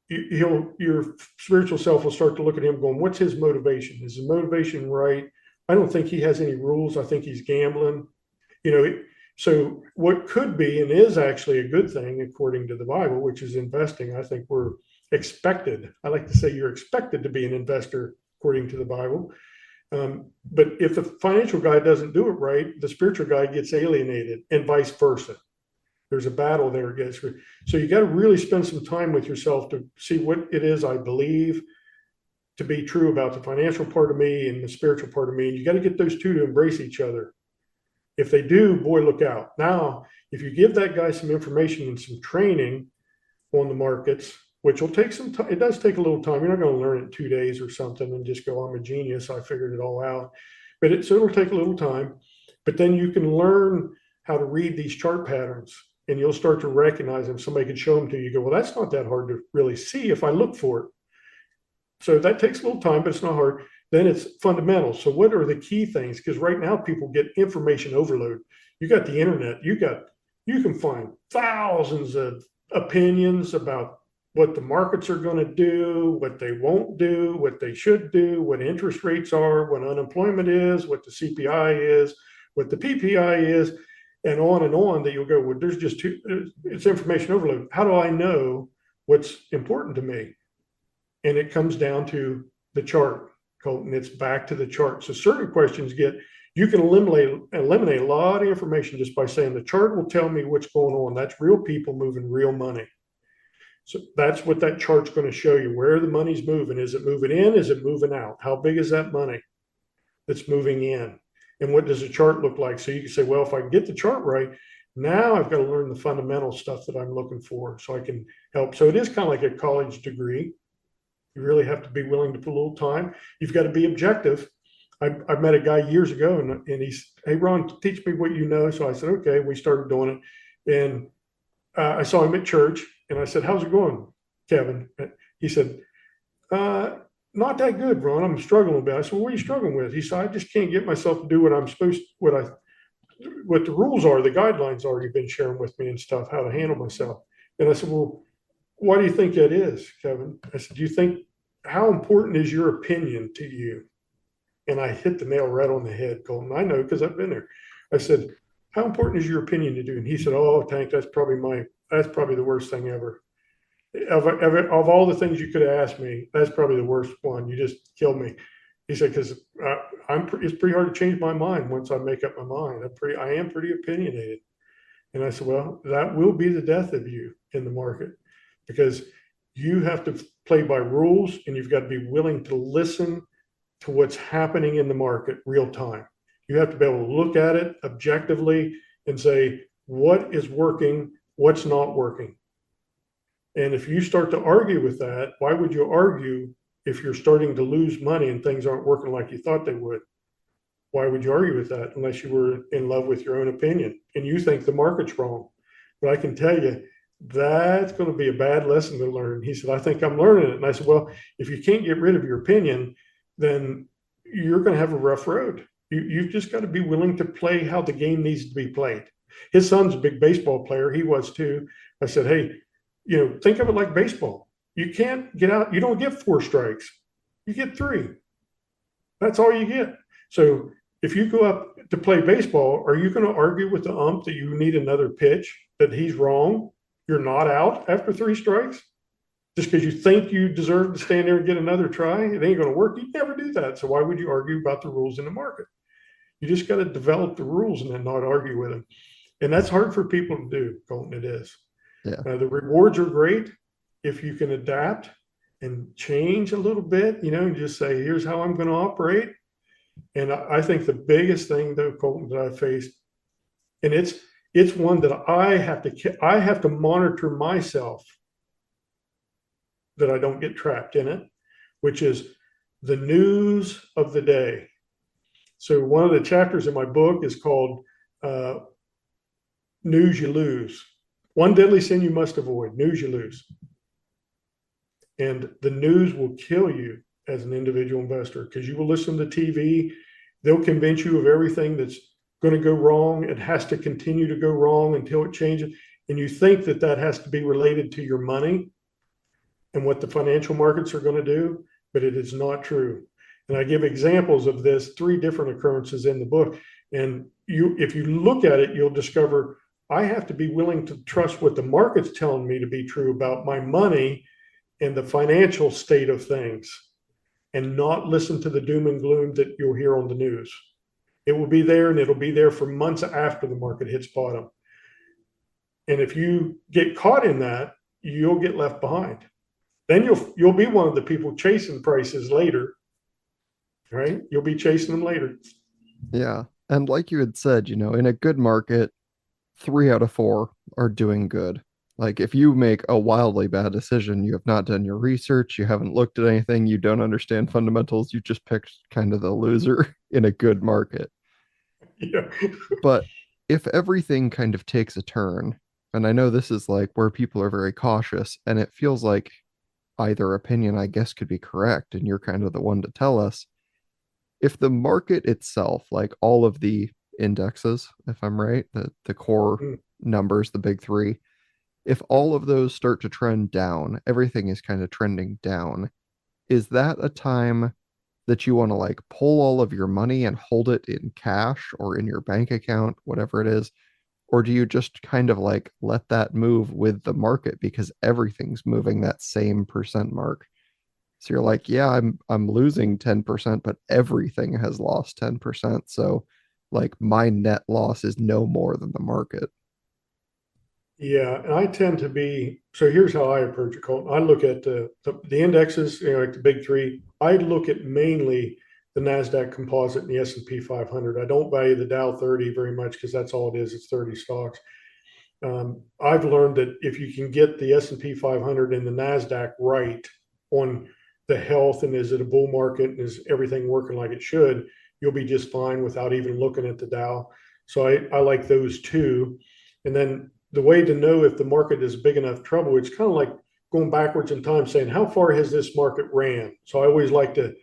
Your spiritual self will start to look at him going, what's his motivation? Is his motivation right? I don't think he has any rules. I think he's gambling. So what could be and is actually a good thing according to the Bible, which is investing. I think we're expected. I like to say you're expected to be an investor according to the Bible. But if the financial guy doesn't do it right, the spiritual guy gets alienated and vice versa. There's a battle there. So you got to really spend some time with yourself to see what it is I believe to be true about the financial part of me and the spiritual part of me. And you got to get those two to embrace each other. If they do, boy, look out. Now, if you give that guy some information and some training on the markets, which will take some time, it does take a little time. You're not going to learn it in 2 days or something and just go, I'm a genius. I figured it all out. But so it'll take a little time. But then you can learn how to read these chart patterns, and you'll start to recognize them. Somebody can show them to you. You go, well, that's not that hard to really see if I look for it. So that takes a little time, but it's not hard. Then it's fundamentals. So what are the key things? Because right now people get information overload. You got the internet. You can find thousands of opinions about what the markets are going to do, what they won't do, what they should do, what interest rates are, what unemployment is, what the CPI is, what the PPI is, and on that you'll go, well, there's just it's information overload. How do I know what's important to me? And it comes down to the chart, Colton. It's back to the chart. So certain questions you can eliminate a lot of information just by saying the chart will tell me what's going on. That's real people moving real money. So that's what that chart's going to show you, where the money's moving. Is it moving in? Is it moving out? How big is that money that's moving in? And what does the chart look like? So you can say, well, if I can get the chart right, now I've got to learn the fundamental stuff that I'm looking for so I can help. So it is kind of like a college degree. You really have to be willing to put a little time. You've got to be objective. I met a guy years ago, and he's, hey, Ron, teach me what you know. So I said, okay. We started doing it. And I saw him at church, and I said, how's it going, Kevin? He said, not that good, Ron. I'm struggling a bit. I said, well, what are you struggling with? He said, I just can't get myself to do what I'm supposed to, what the rules are, the guidelines are you've been sharing with me and stuff, how to handle myself. And I said, well, why do you think that is, Kevin? I said, do you think, how important is your opinion to you? And I hit the nail right on the head, Colton. I know because I've been there. I said, how important is your opinion to do? And he said, oh, Tank, that's probably the worst thing ever. Of all the things you could have asked me, that's probably the worst one. You just killed me. He said, because it's pretty hard to change my mind once I make up my mind. I am pretty opinionated. And I said, well, that will be the death of you in the market because you have to play by rules and you've got to be willing to listen to what's happening in the market real time. You have to be able to look at it objectively and say, what is working, what's not working. And if you start to argue with that, why would you argue if you're starting to lose money and things aren't working like you thought they would? Why would you argue with that unless you were in love with your own opinion and you think the market's wrong? But I can tell you, that's going to be a bad lesson to learn. He said, I think I'm learning it. And I said, well, if you can't get rid of your opinion, then you're going to have a rough road. You've just got to be willing to play how the game needs to be played. His son's a big baseball player. He was too. I said, hey, think of it like baseball. You can't get out. You don't get 4 strikes. You get 3. That's all you get. So if you go up to play baseball, are you going to argue with the ump that you need another pitch, that he's wrong? You're not out after 3 strikes just because you think you deserve to stand there and get another try. It ain't going to work. You never do that. So why would you argue about the rules in the market? You just got to develop the rules and then not argue with them. And that's hard for people to do, Colton. It is. Yeah. The rewards are great if you can adapt and change a little bit, and just say, here's how I'm going to operate. And I think the biggest thing, though, Colton, that I faced, and it's one that I have to monitor myself that I don't get trapped in it, which is the news of the day. So one of the chapters in my book is called News You Lose. One deadly sin you must avoid, news you lose. And the news will kill you as an individual investor because you will listen to TV. They'll convince you of everything that's going to go wrong. It has to continue to go wrong until it changes. And you think that that has to be related to your money and what the financial markets are going to do, but it is not true. And I give examples of this, 3 different occurrences in the book. And if you look at it, you'll discover I have to be willing to trust what the market's telling me to be true about my money and the financial state of things and not listen to the doom and gloom that you'll hear on the news. It will be there and it'll be there for months after the market hits bottom. And if you get caught in that, you'll get left behind. Then you'll be one of the people chasing prices later, right? You'll be chasing them later. Yeah. And like you had said, in a good market, 3 out of 4 are doing good. Like if you make a wildly bad decision, you have not done your research, you haven't looked at anything, you don't understand fundamentals, you just picked kind of the loser in a good market. Yeah. But if everything kind of takes a turn, and I know this is like where people are very cautious, and it feels like either opinion, I guess, could be correct, and you're kind of the one to tell us. If the market itself, like all of the indexes, if I'm right, the core numbers, the big 3, if all of those start to trend down, everything is kind of trending down. Is that a time that you want to like pull all of your money and hold it in cash or in your bank account, whatever it is? Or do you just kind of like let that move with the market because everything's moving that same percent mark? So you're like, yeah, I'm losing 10%, but everything has lost 10%. So like my net loss is no more than the market. Yeah, and I tend to be, so here's how I approach it, Colton. I look at the indexes, like the big 3. I look at mainly the NASDAQ composite and the S&P 500. I don't value the Dow 30 very much because that's all it is. It's 30 stocks. I've learned that if you can get the S&P 500 and the NASDAQ right on the health and is it a bull market and is everything working like it should, you'll be just fine without even looking at the Dow. So I like those 2. And then the way to know if the market is big enough trouble, it's kind of like going backwards in time saying, how far has this market ran? So I always like to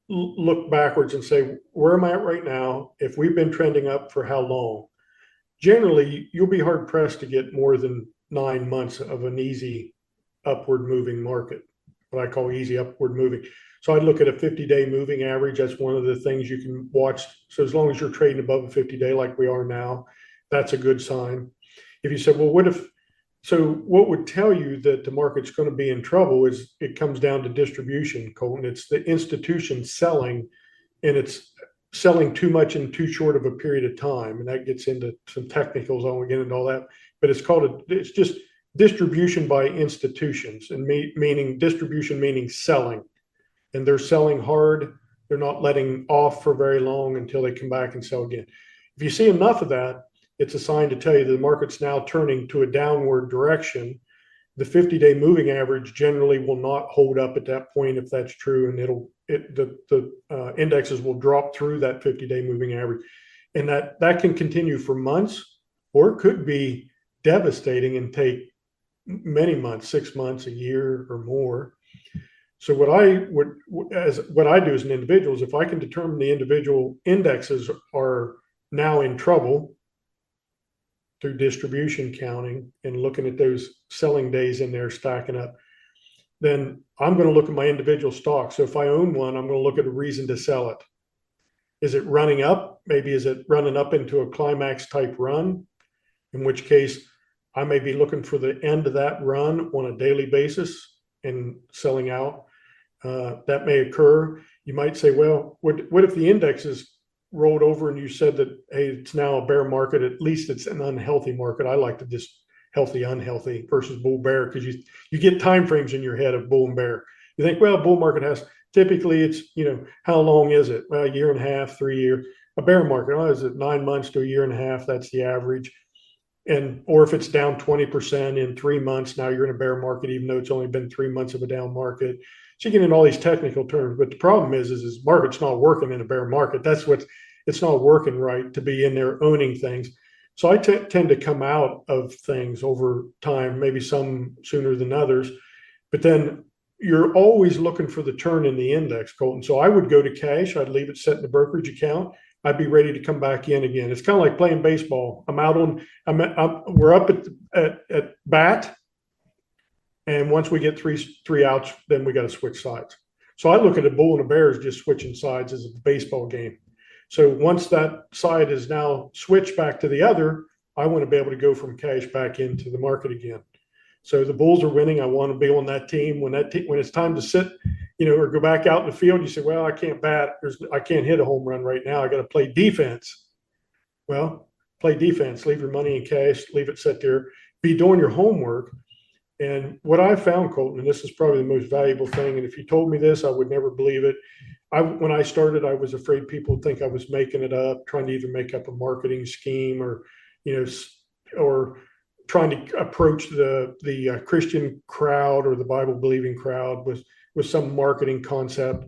look backwards and say, where am I at right now? If we've been trending up for how long? Generally, you'll be hard pressed to get more than 9 months of an easy upward moving market, what I call easy upward moving. So I'd look at a 50-day moving average. That's one of the things you can watch. So as long as you're trading above a 50-day like we are now, that's a good sign. If you said, well, what if, so what would tell you that the market's going to be in trouble is it comes down to distribution, Colton. It's the institution selling, and it's selling too much in too short of a period of time. And that gets into some technicals. I won't get into all that, but it's just distribution by institutions, and meaning distribution meaning selling, and they're selling hard. They're not letting off for very long until they come back and sell again. If you see enough of that, it's a sign to tell you the market's now turning to a downward direction. The 50-day moving average generally will not hold up at that point if that's true, and the indexes will drop through that 50-day moving average, and that can continue for months, or it could be devastating and take many months, 6 months, a year, or more. So what I do as an individual is if I can determine the individual indexes are now in trouble through distribution counting and looking at those selling days in there stacking up, then I'm going to look at my individual stock. So if I own one, I'm going to look at a reason to sell it. Is it running up? Maybe is it running up into a climax type run? In which case, I may be looking for the end of that run on a daily basis and selling out. That may occur. You might say, well, what if the index is rolled over and you said that, hey, it's now a bear market? At least it's an unhealthy market. I like to just healthy, unhealthy versus bull bear, because you get time frames in your head of bull and bear. You think, well, bull market has typically it's, how long is it? Well, a year and a half, 3 years. A bear market, is it 9 months to a year and a half? That's the average. Or if it's down 20% in 3 months, now you're in a bear market, even though it's only been 3 months of a down market. So you get into all these technical terms, but the problem is market's not working in a bear market. It's not working right to be in there owning things. So I tend to come out of things over time, maybe some sooner than others, but then you're always looking for the turn in the index, Colton. So I would go to cash. I'd leave it set in the brokerage account. I'd be ready to come back in again. It's kind of like playing baseball. We're up at bat, and once we get three outs, then we got to switch sides. So I look at a bull and a bear as just switching sides as a baseball game. So once that side is now switched back to the other, I want to be able to go from cash back into the market again. So the Bulls are winning. I want to be on that team. When it's time to sit, or go back out in the field, you say, well, I can't bat. I can't hit a home run right now. I got to play defense. Well, play defense. Leave your money in cash. Leave it set there. Be doing your homework. And what I found, Colton, and this is probably the most valuable thing, and if you told me this, I would never believe it. When I started, I was afraid people would think I was making it up, trying to either make up a marketing scheme or trying to approach the Christian crowd or the Bible believing crowd with some marketing concept.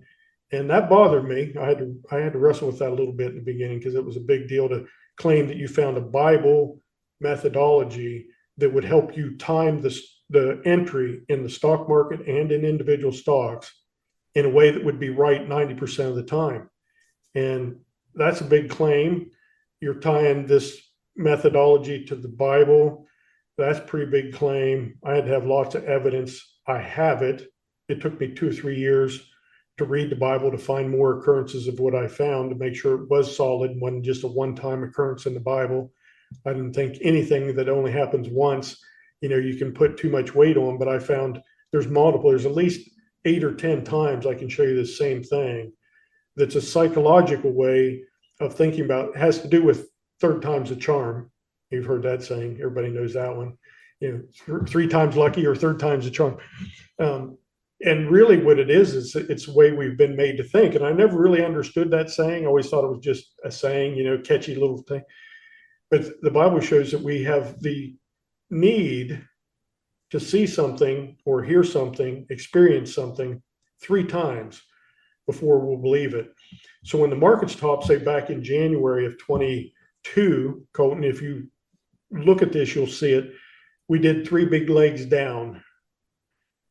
And that bothered me. I had to wrestle with that a little bit in the beginning, because it was a big deal to claim that you found a Bible methodology that would help you time the entry in the stock market and in individual stocks in a way that would be right 90% of the time. And that's a big claim. You're tying this methodology to the Bible. That's a pretty big claim. I had to have lots of evidence. I have it. It took me 2 or 3 years to read the Bible to find more occurrences of what I found, to make sure it was solid and wasn't just a one-time occurrence in the Bible. I didn't think anything that only happens once, you can put too much weight on, but I found there's at least 8 or 10 times I can show you the same thing. That's a psychological way of thinking about it. Has to do with third time's a charm. You've heard that saying. Everybody knows that one. 3 times lucky or third time's a charm. And really what it is it's the way we've been made to think. And I never really understood that saying. I always thought it was just a saying, catchy little thing. But the Bible shows that we have the need to see something or hear something, experience something 3 times before we'll believe it. So when the market's top, say back in January of 22, Colton, if you look at this, you'll see it. We did 3 big legs down.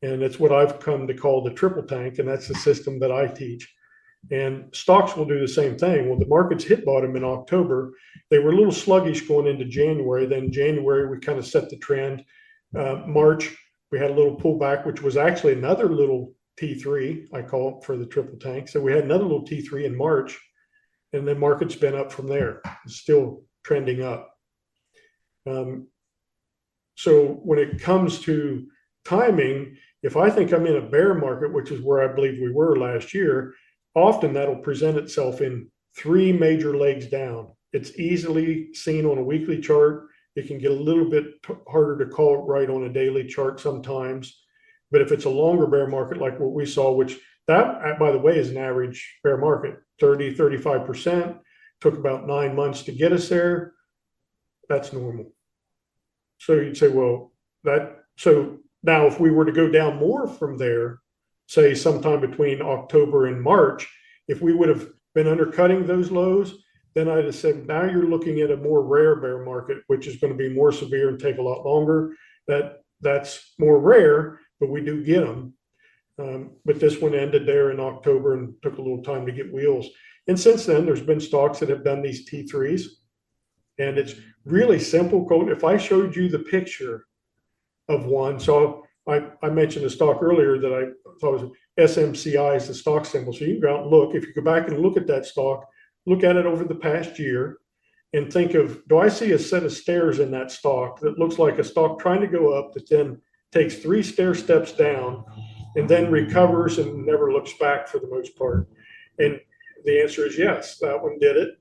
And it's what I've come to call the triple tank, and that's the system that I teach. And stocks will do the same thing. Well, the markets hit bottom in October. They were a little sluggish going into January. Then January, we kind of set the trend. March, we had a little pullback, which was actually another little T3, I call it, for the triple tank. So we had another little T3 in March, and then market's been up from there. It's still trending up. Um, so when it comes to timing, if I think I'm in a bear market, which is where I believe we were last year, often that'll present itself in three major legs down. It's easily seen on a weekly chart. It can get a little bit harder to call it right on a daily chart sometimes. But if it's a longer bear market like what we saw, which that, by the way, is an average bear market, 30, 35%, took about 9 months to get us there. That's normal. So you'd say, well, so now if we were to go down more from there, say sometime between October and March, if we would have been undercutting those lows, then I'd have said, now you're looking at a more rare bear market, which is going to be more severe and take a lot longer. That's more rare, but we do get them. But this one ended there in October and took a little time to get wheels. And since then, there's been stocks that have done these T3s. And it's really simple, Colton. If I showed you the picture of one, so I mentioned a stock earlier that I thought was SMCI is the stock symbol. So you can go out and look. If you go back and look at that stock, look at it over the past year and think of, do I see a set of stairs in that stock that looks like a stock trying to go up that then takes 3 stair steps down and then recovers and never looks back for the most part? And the answer is yes, that one did it.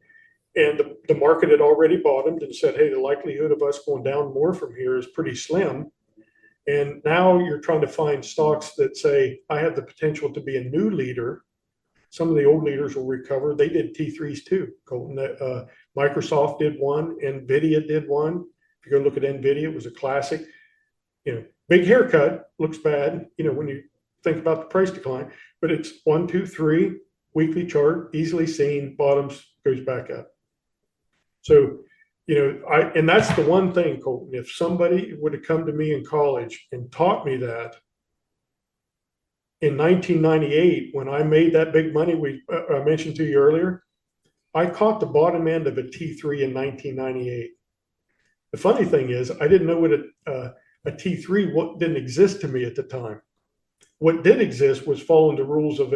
And the market had already bottomed and said, hey, the likelihood of us going down more from here is pretty slim. And now you're trying to find stocks that say, I have the potential to be a new leader. Some of the old leaders will recover. They did T3s too, Colton. Microsoft did one, NVIDIA did one. If you go look at NVIDIA, it was a classic. Big haircut, looks bad, when you think about the price decline, but it's 1, 2, 3, weekly chart, easily seen, bottoms, goes back up. So, and that's the one thing, Colton, if somebody would have come to me in college and taught me that in 1998, when I made that big money I mentioned to you earlier, I caught the bottom end of a T3 in 1998. The funny thing is, I didn't know what a T3 didn't exist to me at the time. What did exist was following the rules of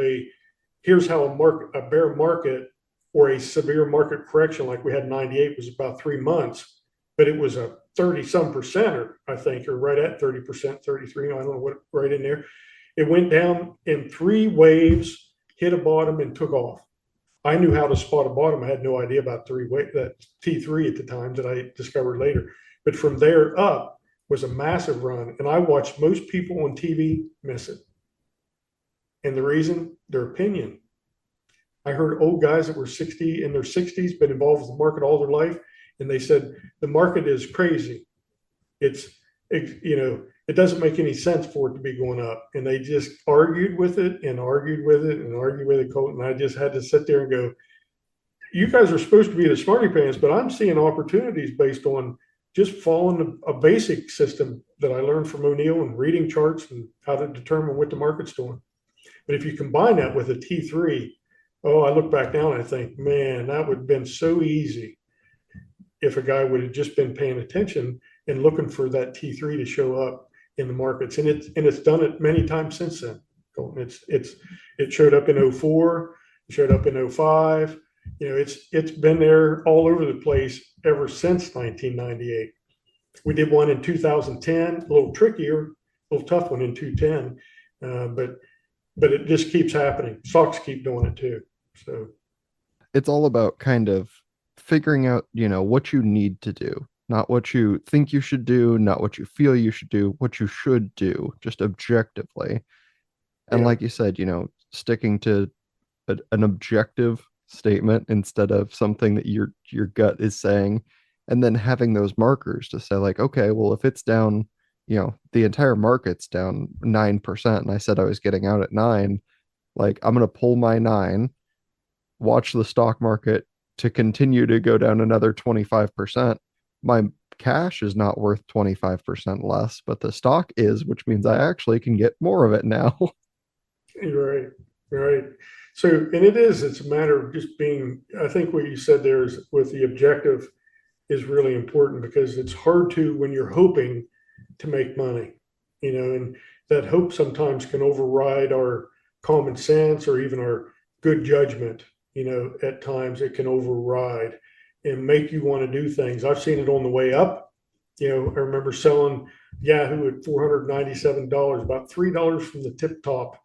here's how a bear market or a severe market correction like we had in 98 was about 3 months, but it was a 30 some percent, or I think, or right at 30%, 33, I don't know what, right in there. It went down in 3 waves, hit a bottom and took off. I knew how to spot a bottom. I had no idea about that T3 at the time that I discovered later. But from there up was a massive run. And I watched most people on TV miss it. And the reason, their opinion. I heard old guys that were in their 60s, been involved with the market all their life, and they said the market is crazy. It doesn't make any sense for it to be going up. And they just argued with it and argued with it and argued with it, Colton. And I just had to sit there and go, you guys are supposed to be the smarty pants, but I'm seeing opportunities based on just following a basic system that I learned from O'Neill and reading charts and how to determine what the market's doing. But if you combine that with a T3, I look back now and I think, man, that would have been so easy if a guy would have just been paying attention and looking for that T3 to show up in the markets. And it's done it many times since then. It showed up in 04, it showed up in 05. It's been there all over the place ever since 1998. We did one in 2010, a little trickier, a little tough one in 2010, but it just keeps happening. Stocks keep doing it too. So It's all about kind of figuring out, what you need to do, not what you think you should do, not what you feel you should do, what you should do, just objectively. And yeah, like you said, sticking to an objective statement instead of something that your gut is saying, and then having those markers to say like, okay, well, if it's down, the entire market's down 9%, and I said I was getting out at 9, like I'm gonna pull my 9, watch the stock market to continue to go down another 25%. My cash is not worth 25% less, but the stock is, which means I actually can get more of it now. You're right. Right. So, and it's a matter of just being, I think what you said there is with the objective is really important because it's hard to, when you're hoping to make money, and that hope sometimes can override our common sense or even our good judgment. At times it can override and make you want to do things. I've seen it on the way up. I remember selling Yahoo at $497, about $3 from the tip top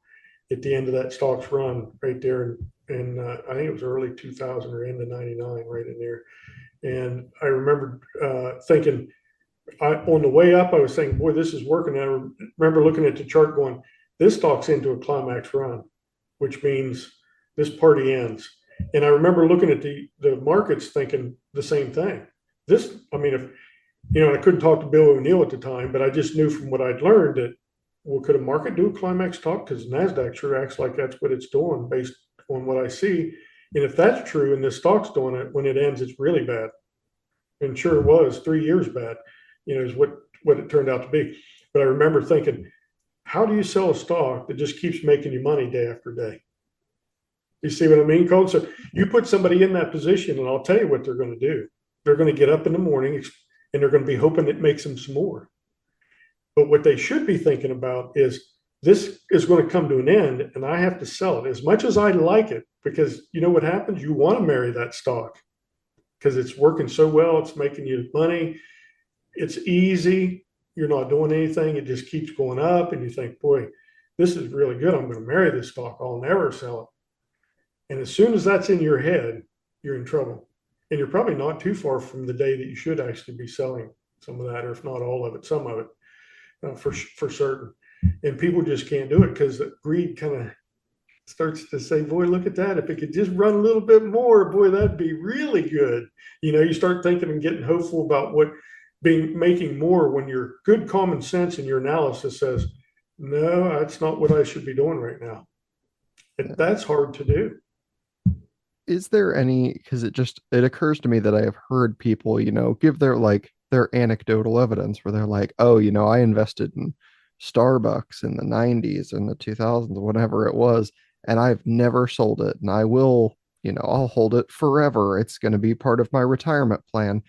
at the end of that stock's run right there. And I think it was early 2000 or into 99, right in there. And I remember thinking, on the way up, I was saying, boy, this is working. And I remember looking at the chart going, this stock's into a climax run, which means this party ends. And I remember looking at the markets thinking the same thing. I mean, if, I couldn't talk to Bill O'Neill at the time, but I just knew from what I'd learned that, well, could a market do a climax top? Because NASDAQ sure acts like that's what it's doing based on what I see. And if that's true and this stock's doing it, when it ends, it's really bad. And sure it was 3 years bad, is what it turned out to be. But I remember thinking, how do you sell a stock that just keeps making you money day after day? You see what I mean, Colton? So you put somebody in that position, and I'll tell you what they're going to do. They're going to get up in the morning and they're going to be hoping it makes them some more. But what they should be thinking about is this is going to come to an end and I have to sell it as much as I like it, because you know what happens? You want to marry that stock because it's working so well. It's making you money. It's easy. You're not doing anything. It just keeps going up. And you think, boy, this is really good. I'm going to marry this stock. I'll never sell it. And as soon as that's in your head, you're in trouble. And you're probably not too far from the day that you should actually be selling some of that, or if not all of it, some of it, for certain. And people just can't do it because greed kind of starts to say, boy, look at that. If it could just run a little bit more, boy, that'd be really good. You start thinking and getting hopeful about making more when your good common sense and your analysis says, no, that's not what I should be doing right now. That's hard to do. Is there any, because it occurs to me that I have heard people, give their anecdotal evidence where they're like, oh, I invested in Starbucks in the 90s and the 2000s, whatever it was, and I've never sold it. And I will, I'll hold it forever. It's going to be part of my retirement plan.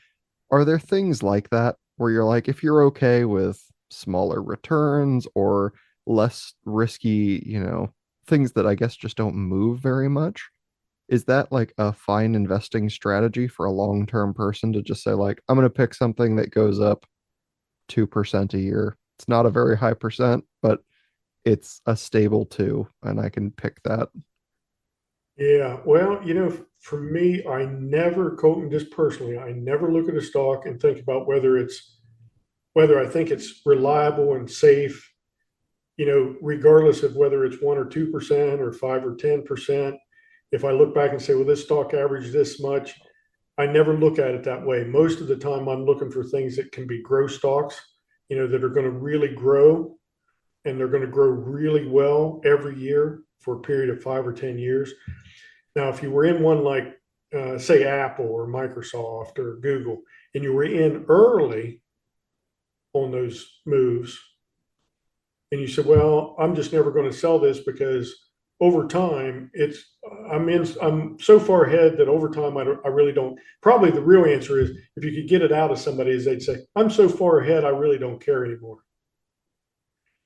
Are there things like that where you're like, if you're okay with smaller returns or less risky, things that I guess just don't move very much? Is that like a fine investing strategy for a long-term person to just say like, I'm going to pick something that goes up 2% a year? It's not a very high percent, but it's a stable 2 and I can pick that. Yeah. Well, for me, I never, Colton, just personally, I never look at a stock and think about whether I think it's reliable and safe, regardless of whether it's 1 or 2% or 5 or 10%. If I look back and say, well, this stock averaged this much, I never look at it that way. Most of the time, I'm looking for things that can be growth stocks, that are going to really grow, and they're going to grow really well every year for a period of 5 or 10 years. Now, if you were in one like, say, Apple or Microsoft or Google, and you were in early on those moves, and you said, well, I'm just never going to sell this because over time I'm so far ahead that over time I really don't. Probably the real answer is, if you could get it out of somebody, is they'd say, I'm so far ahead I really don't care anymore.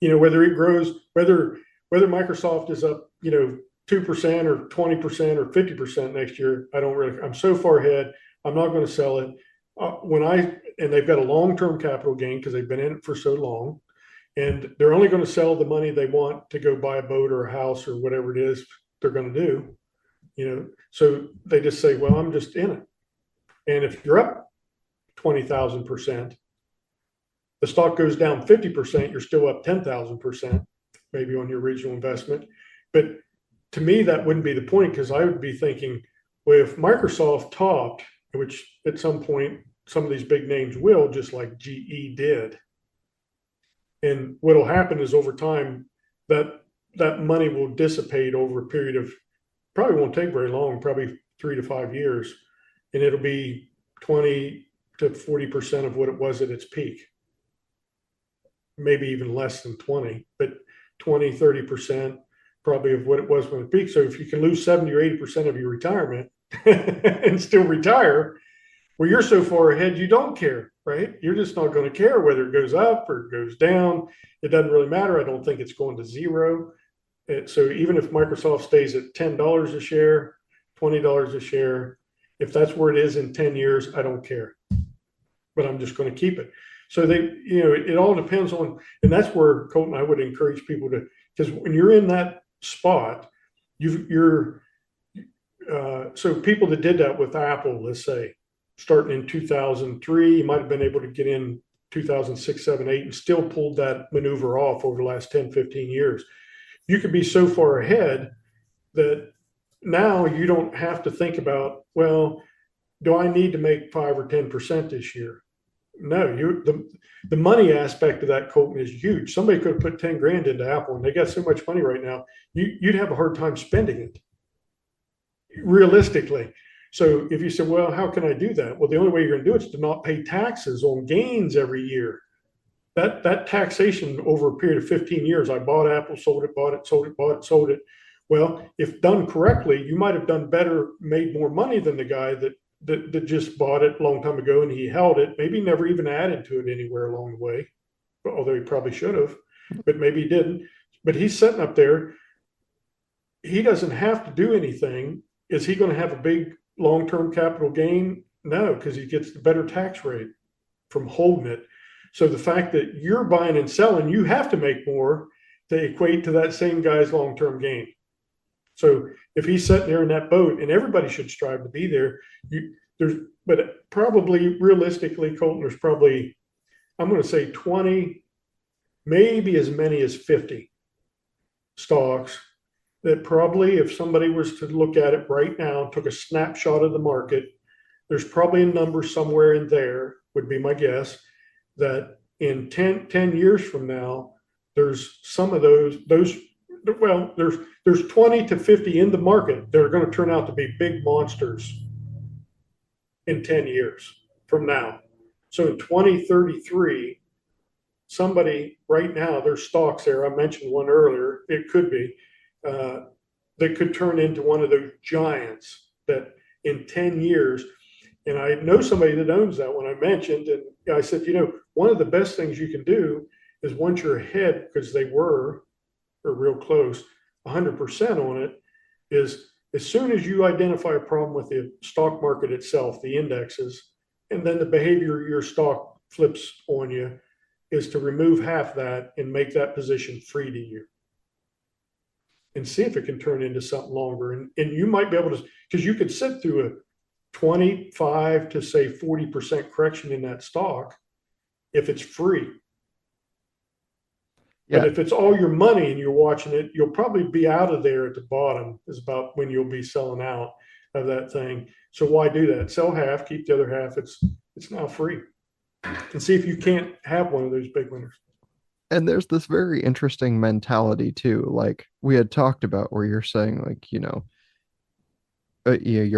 Whether it grows, whether Microsoft is up 2% or 20% or 50% next year, I'm so far ahead, I'm not going to sell it. And they've got a long-term capital gain because they've been in it for so long, and they're only going to sell the money they want to go buy a boat or a house or whatever it is they're going to do. So they just say, well, I'm just in it. And if you're up 20,000%, the stock goes down 50%, you're still up 10,000%, maybe on your original investment. But to me, that wouldn't be the point, because I would be thinking, well, if Microsoft topped, which at some point some of these big names will, just like GE did, and what will happen is over time that money will dissipate over a period of, probably won't take very long, probably 3 to 5 years, and it'll be 20, to 40% of what it was at its peak, maybe even less than 20, but 20, 30% probably of what it was when it peaked. So if you can lose 70 or 80% of your retirement and still retire, well, you're so far ahead, you don't care, right? You're just not going to care whether it goes up or it goes down. It doesn't really matter. I don't think it's going to zero. So even if Microsoft stays at $10 a share, $20 a share, if that's where it is in 10 years, I don't care, but I'm just going to keep it. So it all depends on, and that's where Colton, I would encourage people to, because when you're in that spot, so people that did that with Apple, let's say, starting in 2003, you might have been able to get in 2006, 7, 8, and still pulled that maneuver off over the last 10, 15 years. You could be so far ahead that now you don't have to think about, well, do I need to make 5 or 10% this year? No, the money aspect of that, Colton, is huge. Somebody could have put 10 grand into Apple and they got so much money right now, you'd have a hard time spending it realistically. So if you say, well, how can I do that? Well, the only way you're going to do it is to not pay taxes on gains every year. That taxation over a period of 15 years, I bought Apple, sold it, bought it, sold it, bought it, sold it. Well, if done correctly, you might have done better, made more money than the guy that just bought it a long time ago and he held it, maybe never even added to it anywhere along the way, although he probably should have, but maybe he didn't. But he's sitting up there. He doesn't have to do anything. Is he going to have a big long-term capital gain? No, because he gets the better tax rate from holding it. So the fact that you're buying and selling, you have to make more to equate to that same guy's long-term gain. So if he's sitting there in that boat, and everybody should strive to be there, but probably realistically, Colton, there's probably, I'm going to say 20, maybe as many as 50 stocks that probably, if somebody was to look at it right now, took a snapshot of the market, there's probably a number somewhere in there, would be my guess, that in 10 years from now, there's some of well, there's 20 to 50 in the market that are going to turn out to be big monsters in 10 years from now. So in 2033, somebody right now, there's stocks there. I mentioned one earlier. It could be that could turn into one of those giants that in 10 years, and I know somebody that owns that one. I mentioned, and I said, one of the best things you can do is once you're ahead, because they were, or real close, 100% on it, is as soon as you identify a problem with the stock market itself, the indexes, and then the behavior your stock flips on you, is to remove half that and make that position free to you and see if it can turn into something longer. And you might be able to, because you could sit through a 25 to say 40% correction in that stock if it's free. But Yeah. if it's all your money and you're watching it, you'll probably be out of there at the bottom is about when you'll be selling out of that thing. So why do that? Sell half, keep the other half. It's now free. And see if you can't have one of those big winners. And there's this very interesting mentality too, like we had talked about, where you're saying, like, your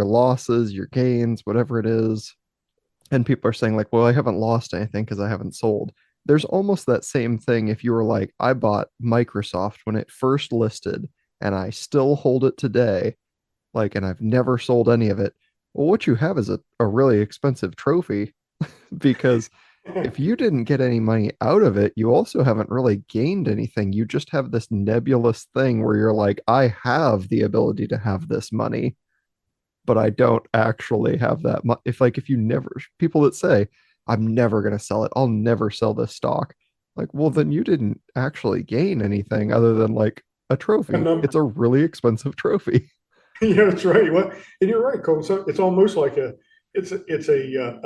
losses, your gains, whatever it is. And people are saying, like, well, I haven't lost anything because I haven't sold. There's almost that same thing if you were like, I bought Microsoft when it first listed and I still hold it today, like, and I've never sold any of it. Well, what you have is a really expensive trophy because if you didn't get any money out of it, you also haven't really gained anything. You just have this nebulous thing where you're like, I have the ability to have this money, but I don't actually have that much. If you never, people that say, I'm never going to sell it, I'll never sell this stock. Like, well, then you didn't actually gain anything other than like a A trophy. number. It's a really expensive trophy. Yeah, that's right. Well, and you're right, Cole. So it's almost like a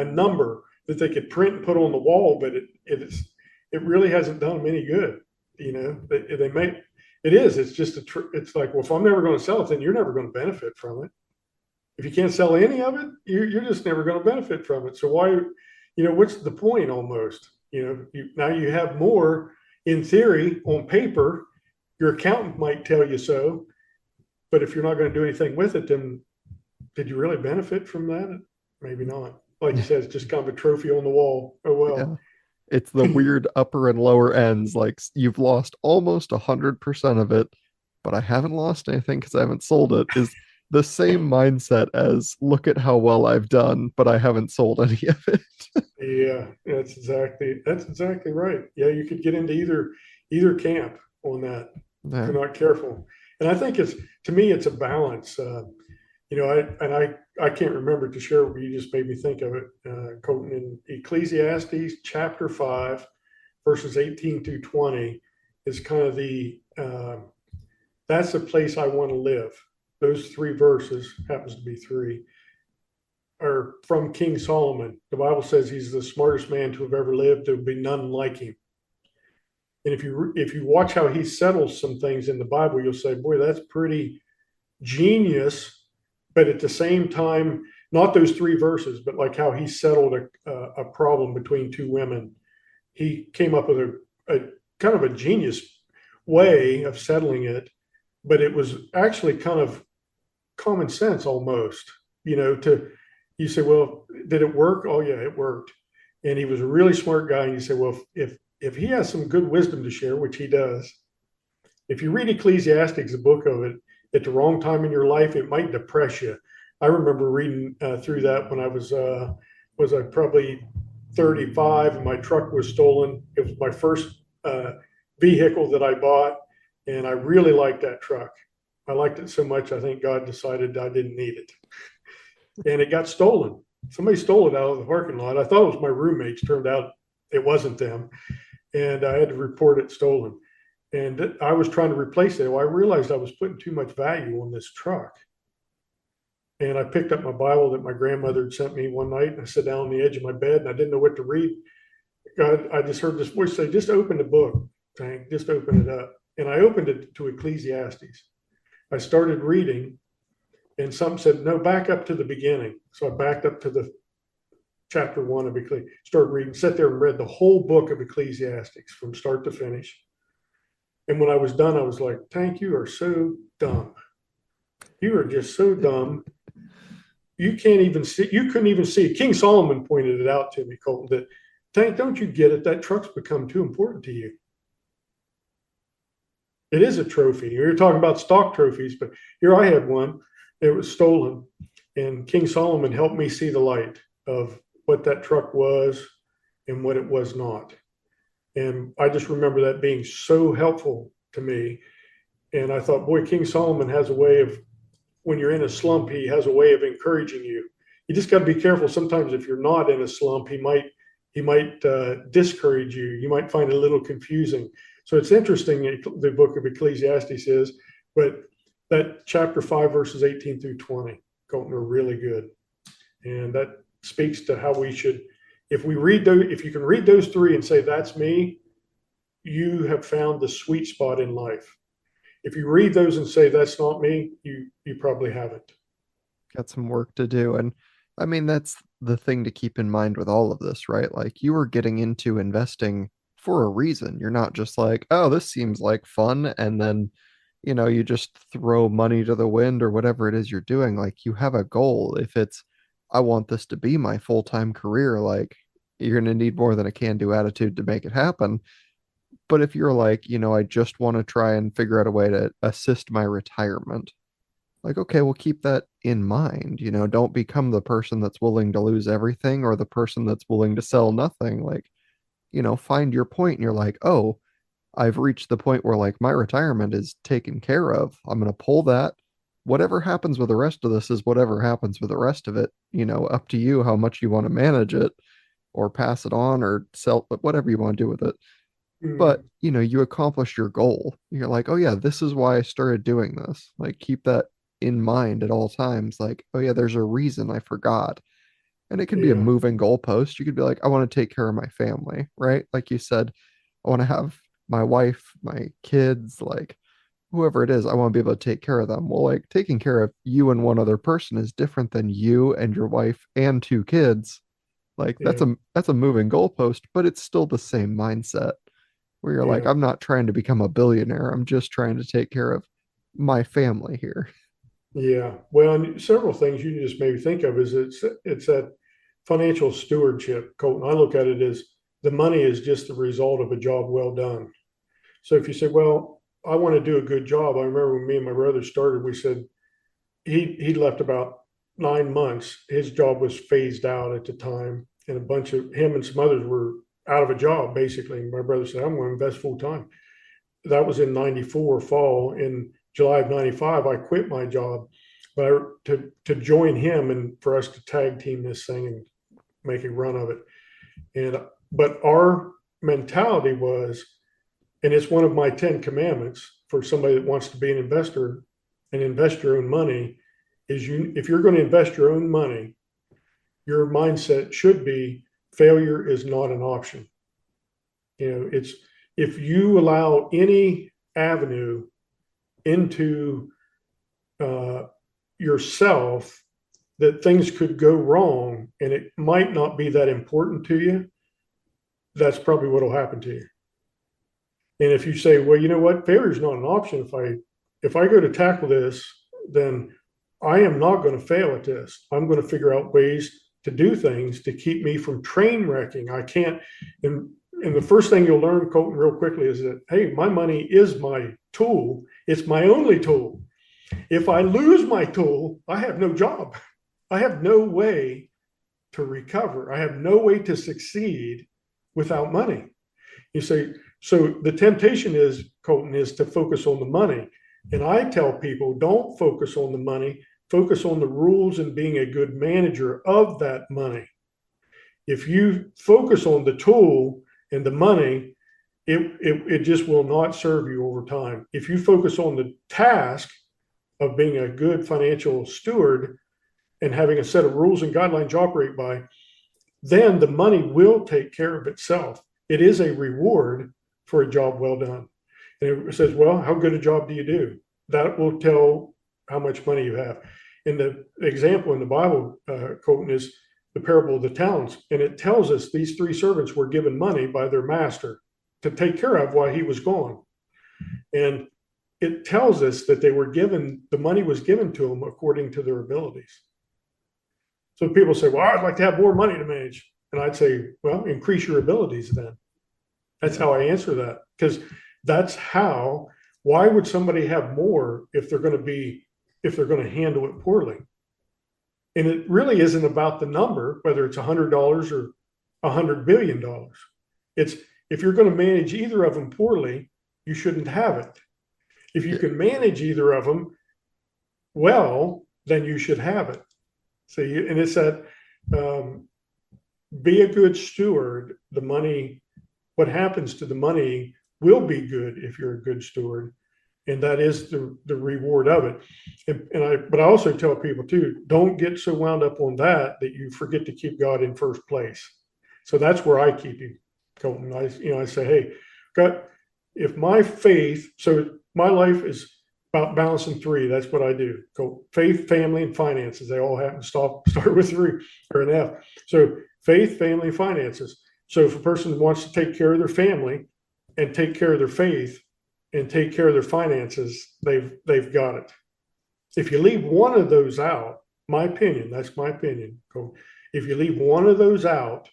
number that they could print and put on the wall, but it really hasn't done them any good. They may it is. It's just it's like, well, if I'm never going to sell it, then you're never going to benefit from it. If you can't sell any of it, you're just never going to benefit from it. So why, what's the point almost? Now you have more in theory on paper. Your accountant might tell you so, but if you're not going to do anything with it, then did you really benefit from that? Maybe not. like you said, it's just kind of a trophy on the wall. Oh well. Yeah. It's the weird upper and lower ends. Like you've lost almost 100% of it, but I haven't lost anything because I haven't sold it. Is the same mindset as look at how well I've done, but I haven't sold any of it. Yeah, that's exactly right. Yeah, you could get into either camp on that if Yeah. you're not careful. And I think it's to me it's a balance. I can't remember to share, but you just made me think of it. Colton, in Ecclesiastes chapter 5, verses 18 through 20 is kind of that's the place I want to live. Those three verses happens to be three are from King Solomon. The Bible says he's the smartest man to have ever lived. There will be none like him. And if you watch how he settles some things in the Bible, you'll say, "Boy, that's pretty genius." But at the same time, not those three verses, but like how he settled a problem between two women. He came up with a kind of a genius way of settling it, but it was actually kind of common sense almost. To you say, well, did it work? Oh yeah, it worked. And he was a really smart guy. And you say, well, if he has some good wisdom to share, which he does, if you read Ecclesiastes, a book of it, at the wrong time in your life, it might depress you. I remember reading through that when I was I probably 35 and my truck was stolen. It was my first vehicle that I bought, and I really liked that truck. I liked it so much, I think God decided I didn't need it, and it got stolen. Somebody stole it out of the parking lot. I thought it was my roommates. Turned out it wasn't them, and I had to report it stolen. And I was trying to replace it. Well, I realized I was putting too much value on this truck. And I picked up my Bible that my grandmother had sent me one night, and I sat down on the edge of my bed, and I didn't know what to read. God, I just heard this voice say, "Just open the book, Tank. Just open it up." And I opened it to Ecclesiastes. I started reading, and something said, "No, back up to the beginning." So I backed up to the chapter 1 of Ecclesiastes, started reading, sat there and read the whole book of Ecclesiastes from start to finish. And when I was done, I was like, "Tank, you are so dumb. You are just so dumb. You can't even see, you couldn't even see." King Solomon pointed it out to me, Colton, that, "Tank, don't you get it? That truck's become too important to you. It is a trophy." You're talking about stock trophies, but here I had one. It was stolen. And King Solomon helped me see the light of what that truck was and what it was not. And I just remember that being so helpful to me. And I thought, boy, King Solomon has a way of, when you're in a slump, he has a way of encouraging you. You just got to be careful. Sometimes if you're not in a slump, he might discourage you. You might find it a little confusing. So it's interesting, the book of Ecclesiastes is, but that chapter 5, verses 18 through 20, Colton, are really good. And that speaks to how we should, if we read those, if you can read those three and say, "That's me," you have found the sweet spot in life. If you read those and say, "That's not me," you probably haven't. Got some work to do. And I mean, that's the thing to keep in mind with all of this, right? Like you were getting into investing for a reason. You're not just like, oh, this seems like fun. And then, you just throw money to the wind or whatever it is you're doing. Like you have a goal. If it's, I want this to be my full-time career, like you're going to need more than a can-do attitude to make it happen. But if you're like, I just want to try and figure out a way to assist my retirement, like, okay, we'll keep that in mind. Don't become the person that's willing to lose everything or the person that's willing to sell nothing. Like, find your point and you're like, oh, I've reached the point where like my retirement is taken care of. I'm going to pull that. Whatever happens with the rest of this is whatever happens with the rest of it. Up to you how much you want to manage it or pass it on or sell, but whatever you want to do with it. But, Mm, you accomplish your goal. You're like, oh, yeah, this is why I started doing this. Like, keep that in mind at all times. Like, oh, yeah, there's a reason I forgot. And it can be a yeah, moving goalpost. You could be like, I want to take care of my family, right? Like you said, I want to have my wife, my kids, like whoever it is, I want to be able to take care of them. Well, like taking care of you and one other person is different than you and your wife and two kids. Like yeah, that's a moving goalpost, but it's still the same mindset where you're like, yeah, I'm not trying to become a billionaire. I'm just trying to take care of my family here. yeah. Well, and several things you just maybe think of is it's that financial stewardship, Colton, I look at it as the money is just the result of a job well done. So if you say, well, I want to do a good job, I remember when me and my brother started, we said he left about 9 months. His job was phased out at the time, and a bunch of him and some others were out of a job basically. And my brother said, I'm going to invest full time. That was in 94 fall. In July of 95, I quit my job, but to join him and for us to tag team this thing and make a run of it. And but our mentality was, and it's one of my 10 commandments for somebody that wants to be an investor and invest your own money, is if you're going to invest your own money, your mindset should be failure is not an option. It's if you allow any avenue into yourself that things could go wrong and it might not be that important to you, that's probably what will happen to you. And if you say, well, you know what, failure is not an option. If I go to tackle this, then I am not going to fail at this. I'm going to figure out ways to do things to keep me from train wrecking. I can't. And the first thing you'll learn, Colton, real quickly is that, hey, my money is my tool. It's my only tool. If I lose my tool, I have no job. I have no way to recover. I have no way to succeed without money. You say, so the temptation is, Colton, is to focus on the money. And I tell people, don't focus on the money, focus on the rules and being a good manager of that money. If you focus on the tool and the money, it just will not serve you over time. If you focus on the task of being a good financial steward and having a set of rules and guidelines you operate by, then the money will take care of itself. It is a reward for a job well done. And it says, well, how good a job do you do? That will tell how much money you have. And the example in the Bible, Colton, is the parable of the talents. And it tells us these three servants were given money by their master to take care of while he was gone. And it tells us that the money was given to them according to their abilities. So people say, well, I'd like to have more money to manage. And I'd say, well, increase your abilities then. That's how I answer that. Because that's why would somebody have more if they're going to handle it poorly? And it really isn't about the number, whether it's $100 or $100 billion. It's if you're going to manage either of them poorly, you shouldn't have it. If you can manage either of them well, then you should have it. So and it's that be a good steward. The money, what happens to the money will be good if you're a good steward. And that is the reward of it. But I also tell people too, don't get so wound up on that you forget to keep God in first place. So that's where I keep him, Colton. I say, hey, God, if my faith, so my life is about balancing three. That's what I do. Go faith, family, and finances. They all happen to start with three or an F. So faith, family, and finances. So if a person wants to take care of their family and take care of their faith and take care of their finances, they've got it. If you leave one of those out, that's my opinion. If you leave one of those out,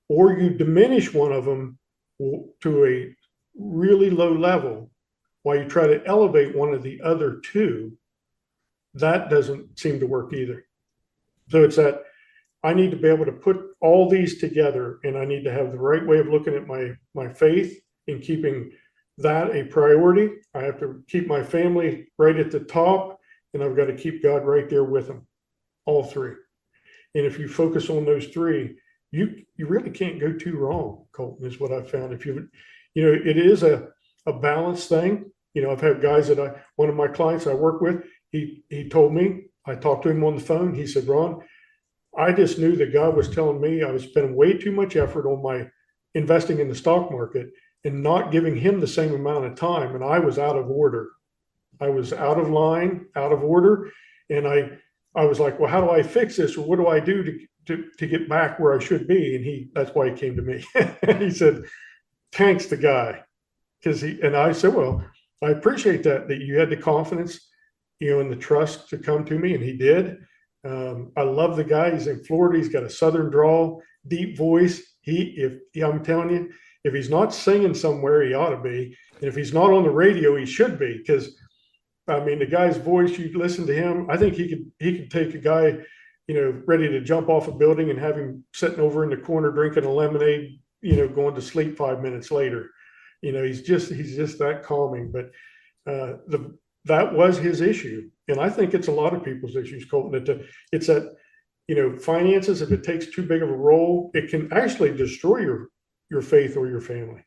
or you diminish one of them to a really low level while you try to elevate one of the other two, that doesn't seem to work either. So it's that I need to be able to put all these together, and I need to have the right way of looking at my faith and keeping that a priority. I have to keep my family right at the top, and I've got to keep God right there with them, all three. And if you focus on those three, you really can't go too wrong, Colton, is what I've found. If it is a balance thing. I've had guys one of my clients I work with, he told me, I talked to him on the phone. He said, Ron, I just knew that God was telling me I was spending way too much effort on my investing in the stock market and not giving him the same amount of time. And I was out of order. I was out of line, out of order. And I was like, well, how do I fix this? Or what do I do to get back where I should be? And that's why he came to me. He said, thanks the guy. And I said, well, I appreciate that you had the confidence, and the trust to come to me. And he did. I love the guy. He's in Florida. He's got a southern drawl, deep voice. I'm telling you, if he's not singing somewhere, he ought to be. And if he's not on the radio, he should be. Because I mean, the guy's voice, you listen to him. I think he could take a guy, ready to jump off a building and have him sitting over in the corner drinking a lemonade, going to sleep 5 minutes later. He's just that calming. But that was his issue, and I think it's a lot of people's issues, Colton. It's that finances. If it takes too big of a role, it can actually destroy your faith or your family.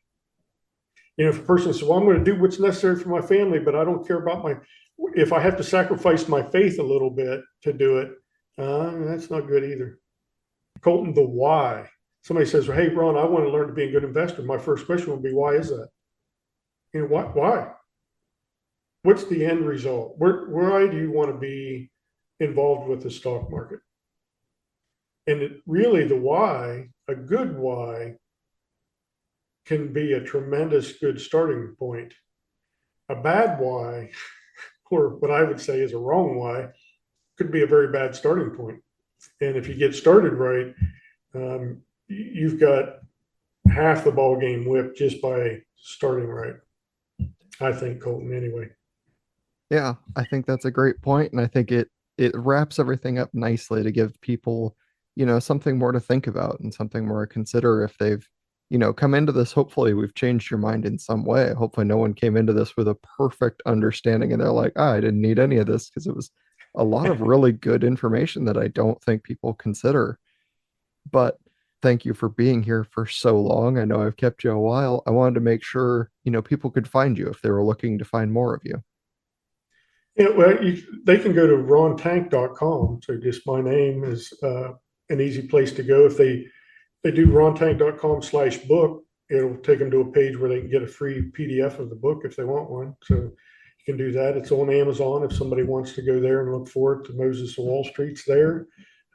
If a person says, "Well, I'm going to do what's necessary for my family, but I don't care about my," if I have to sacrifice my faith a little bit to do it, that's not good either. Colton, the why. Somebody says, well, "Hey, Ron, I want to learn to be a good investor." My first question would be, "Why is that?" Why? What's the end result? Why do you want to be involved with the stock market? And really, the why, a good why, can be a tremendous good starting point. A bad why, or what I would say is a wrong why, could be a very bad starting point. And if you get started right, you've got half the ball game whipped just by starting right. I think, Colton, anyway. Yeah, I think that's a great point, and I think it wraps everything up nicely to give people, something more to think about and something more to consider if they've, come into this. Hopefully, we've changed your mind in some way. Hopefully, no one came into this with a perfect understanding and they're like, I didn't need any of this because it was a lot of really good information that I don't think people consider. But thank you for being here for so long. I know I've kept you a while. I wanted to make sure, people could find you if they were looking to find more of you. Yeah, well, they can go to rontank.com. So just my name is an easy place to go. If they do rontank.com/book, it'll take them to a page where they can get a free PDF of the book if they want one. So you can do that. It's on Amazon. If somebody wants to go there and look for it, the Moses of Wall Street's there.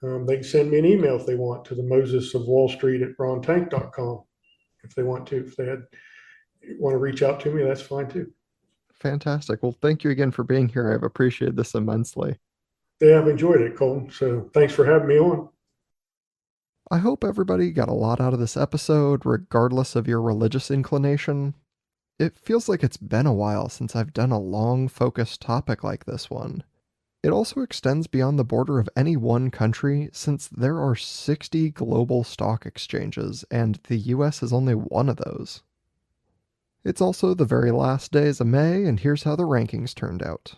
They can send me an email if they want to the Moses of Wall Street at rontank.com if they want to. If they want to reach out to me, that's fine too. Fantastic. Well, thank you again for being here. I've appreciated this immensely. Yeah, I've enjoyed it, Colton. So thanks for having me on. I hope everybody got a lot out of this episode, regardless of your religious inclination. It feels like it's been a while since I've done a long, focused topic like this one. It also extends beyond the border of any one country, since there are 60 global stock exchanges, and the US is only one of those. It's also the very last days of May, and here's how the rankings turned out.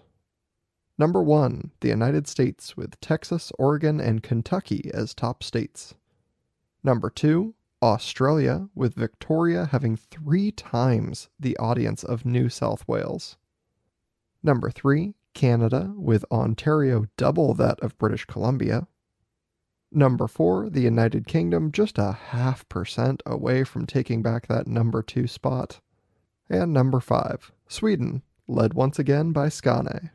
Number 1, the United States, with Texas, Oregon, and Kentucky as top states. Number 2, Australia, with Victoria having 3 times the audience of New South Wales. Number 3, Canada, with Ontario double that of British Columbia. Number 4, the United Kingdom, just a 0.5% away from taking back that number 2 spot. And number 5, Sweden, led once again by Skane.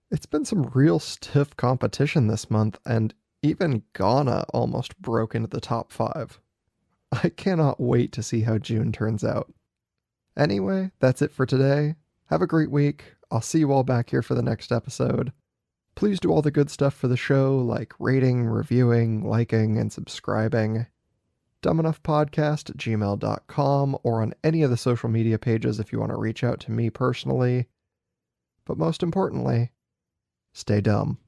It's been some real stiff competition this month, and even Ghana almost broke into the top 5. I cannot wait to see how June turns out. Anyway, that's it for today. Have a great week. I'll see you all back here for the next episode. Please do all the good stuff for the show, like rating, reviewing, liking, and subscribing. dumbenoughpodcast@gmail.com or on any of the social media pages if you want to reach out to me personally. But most importantly, stay dumb.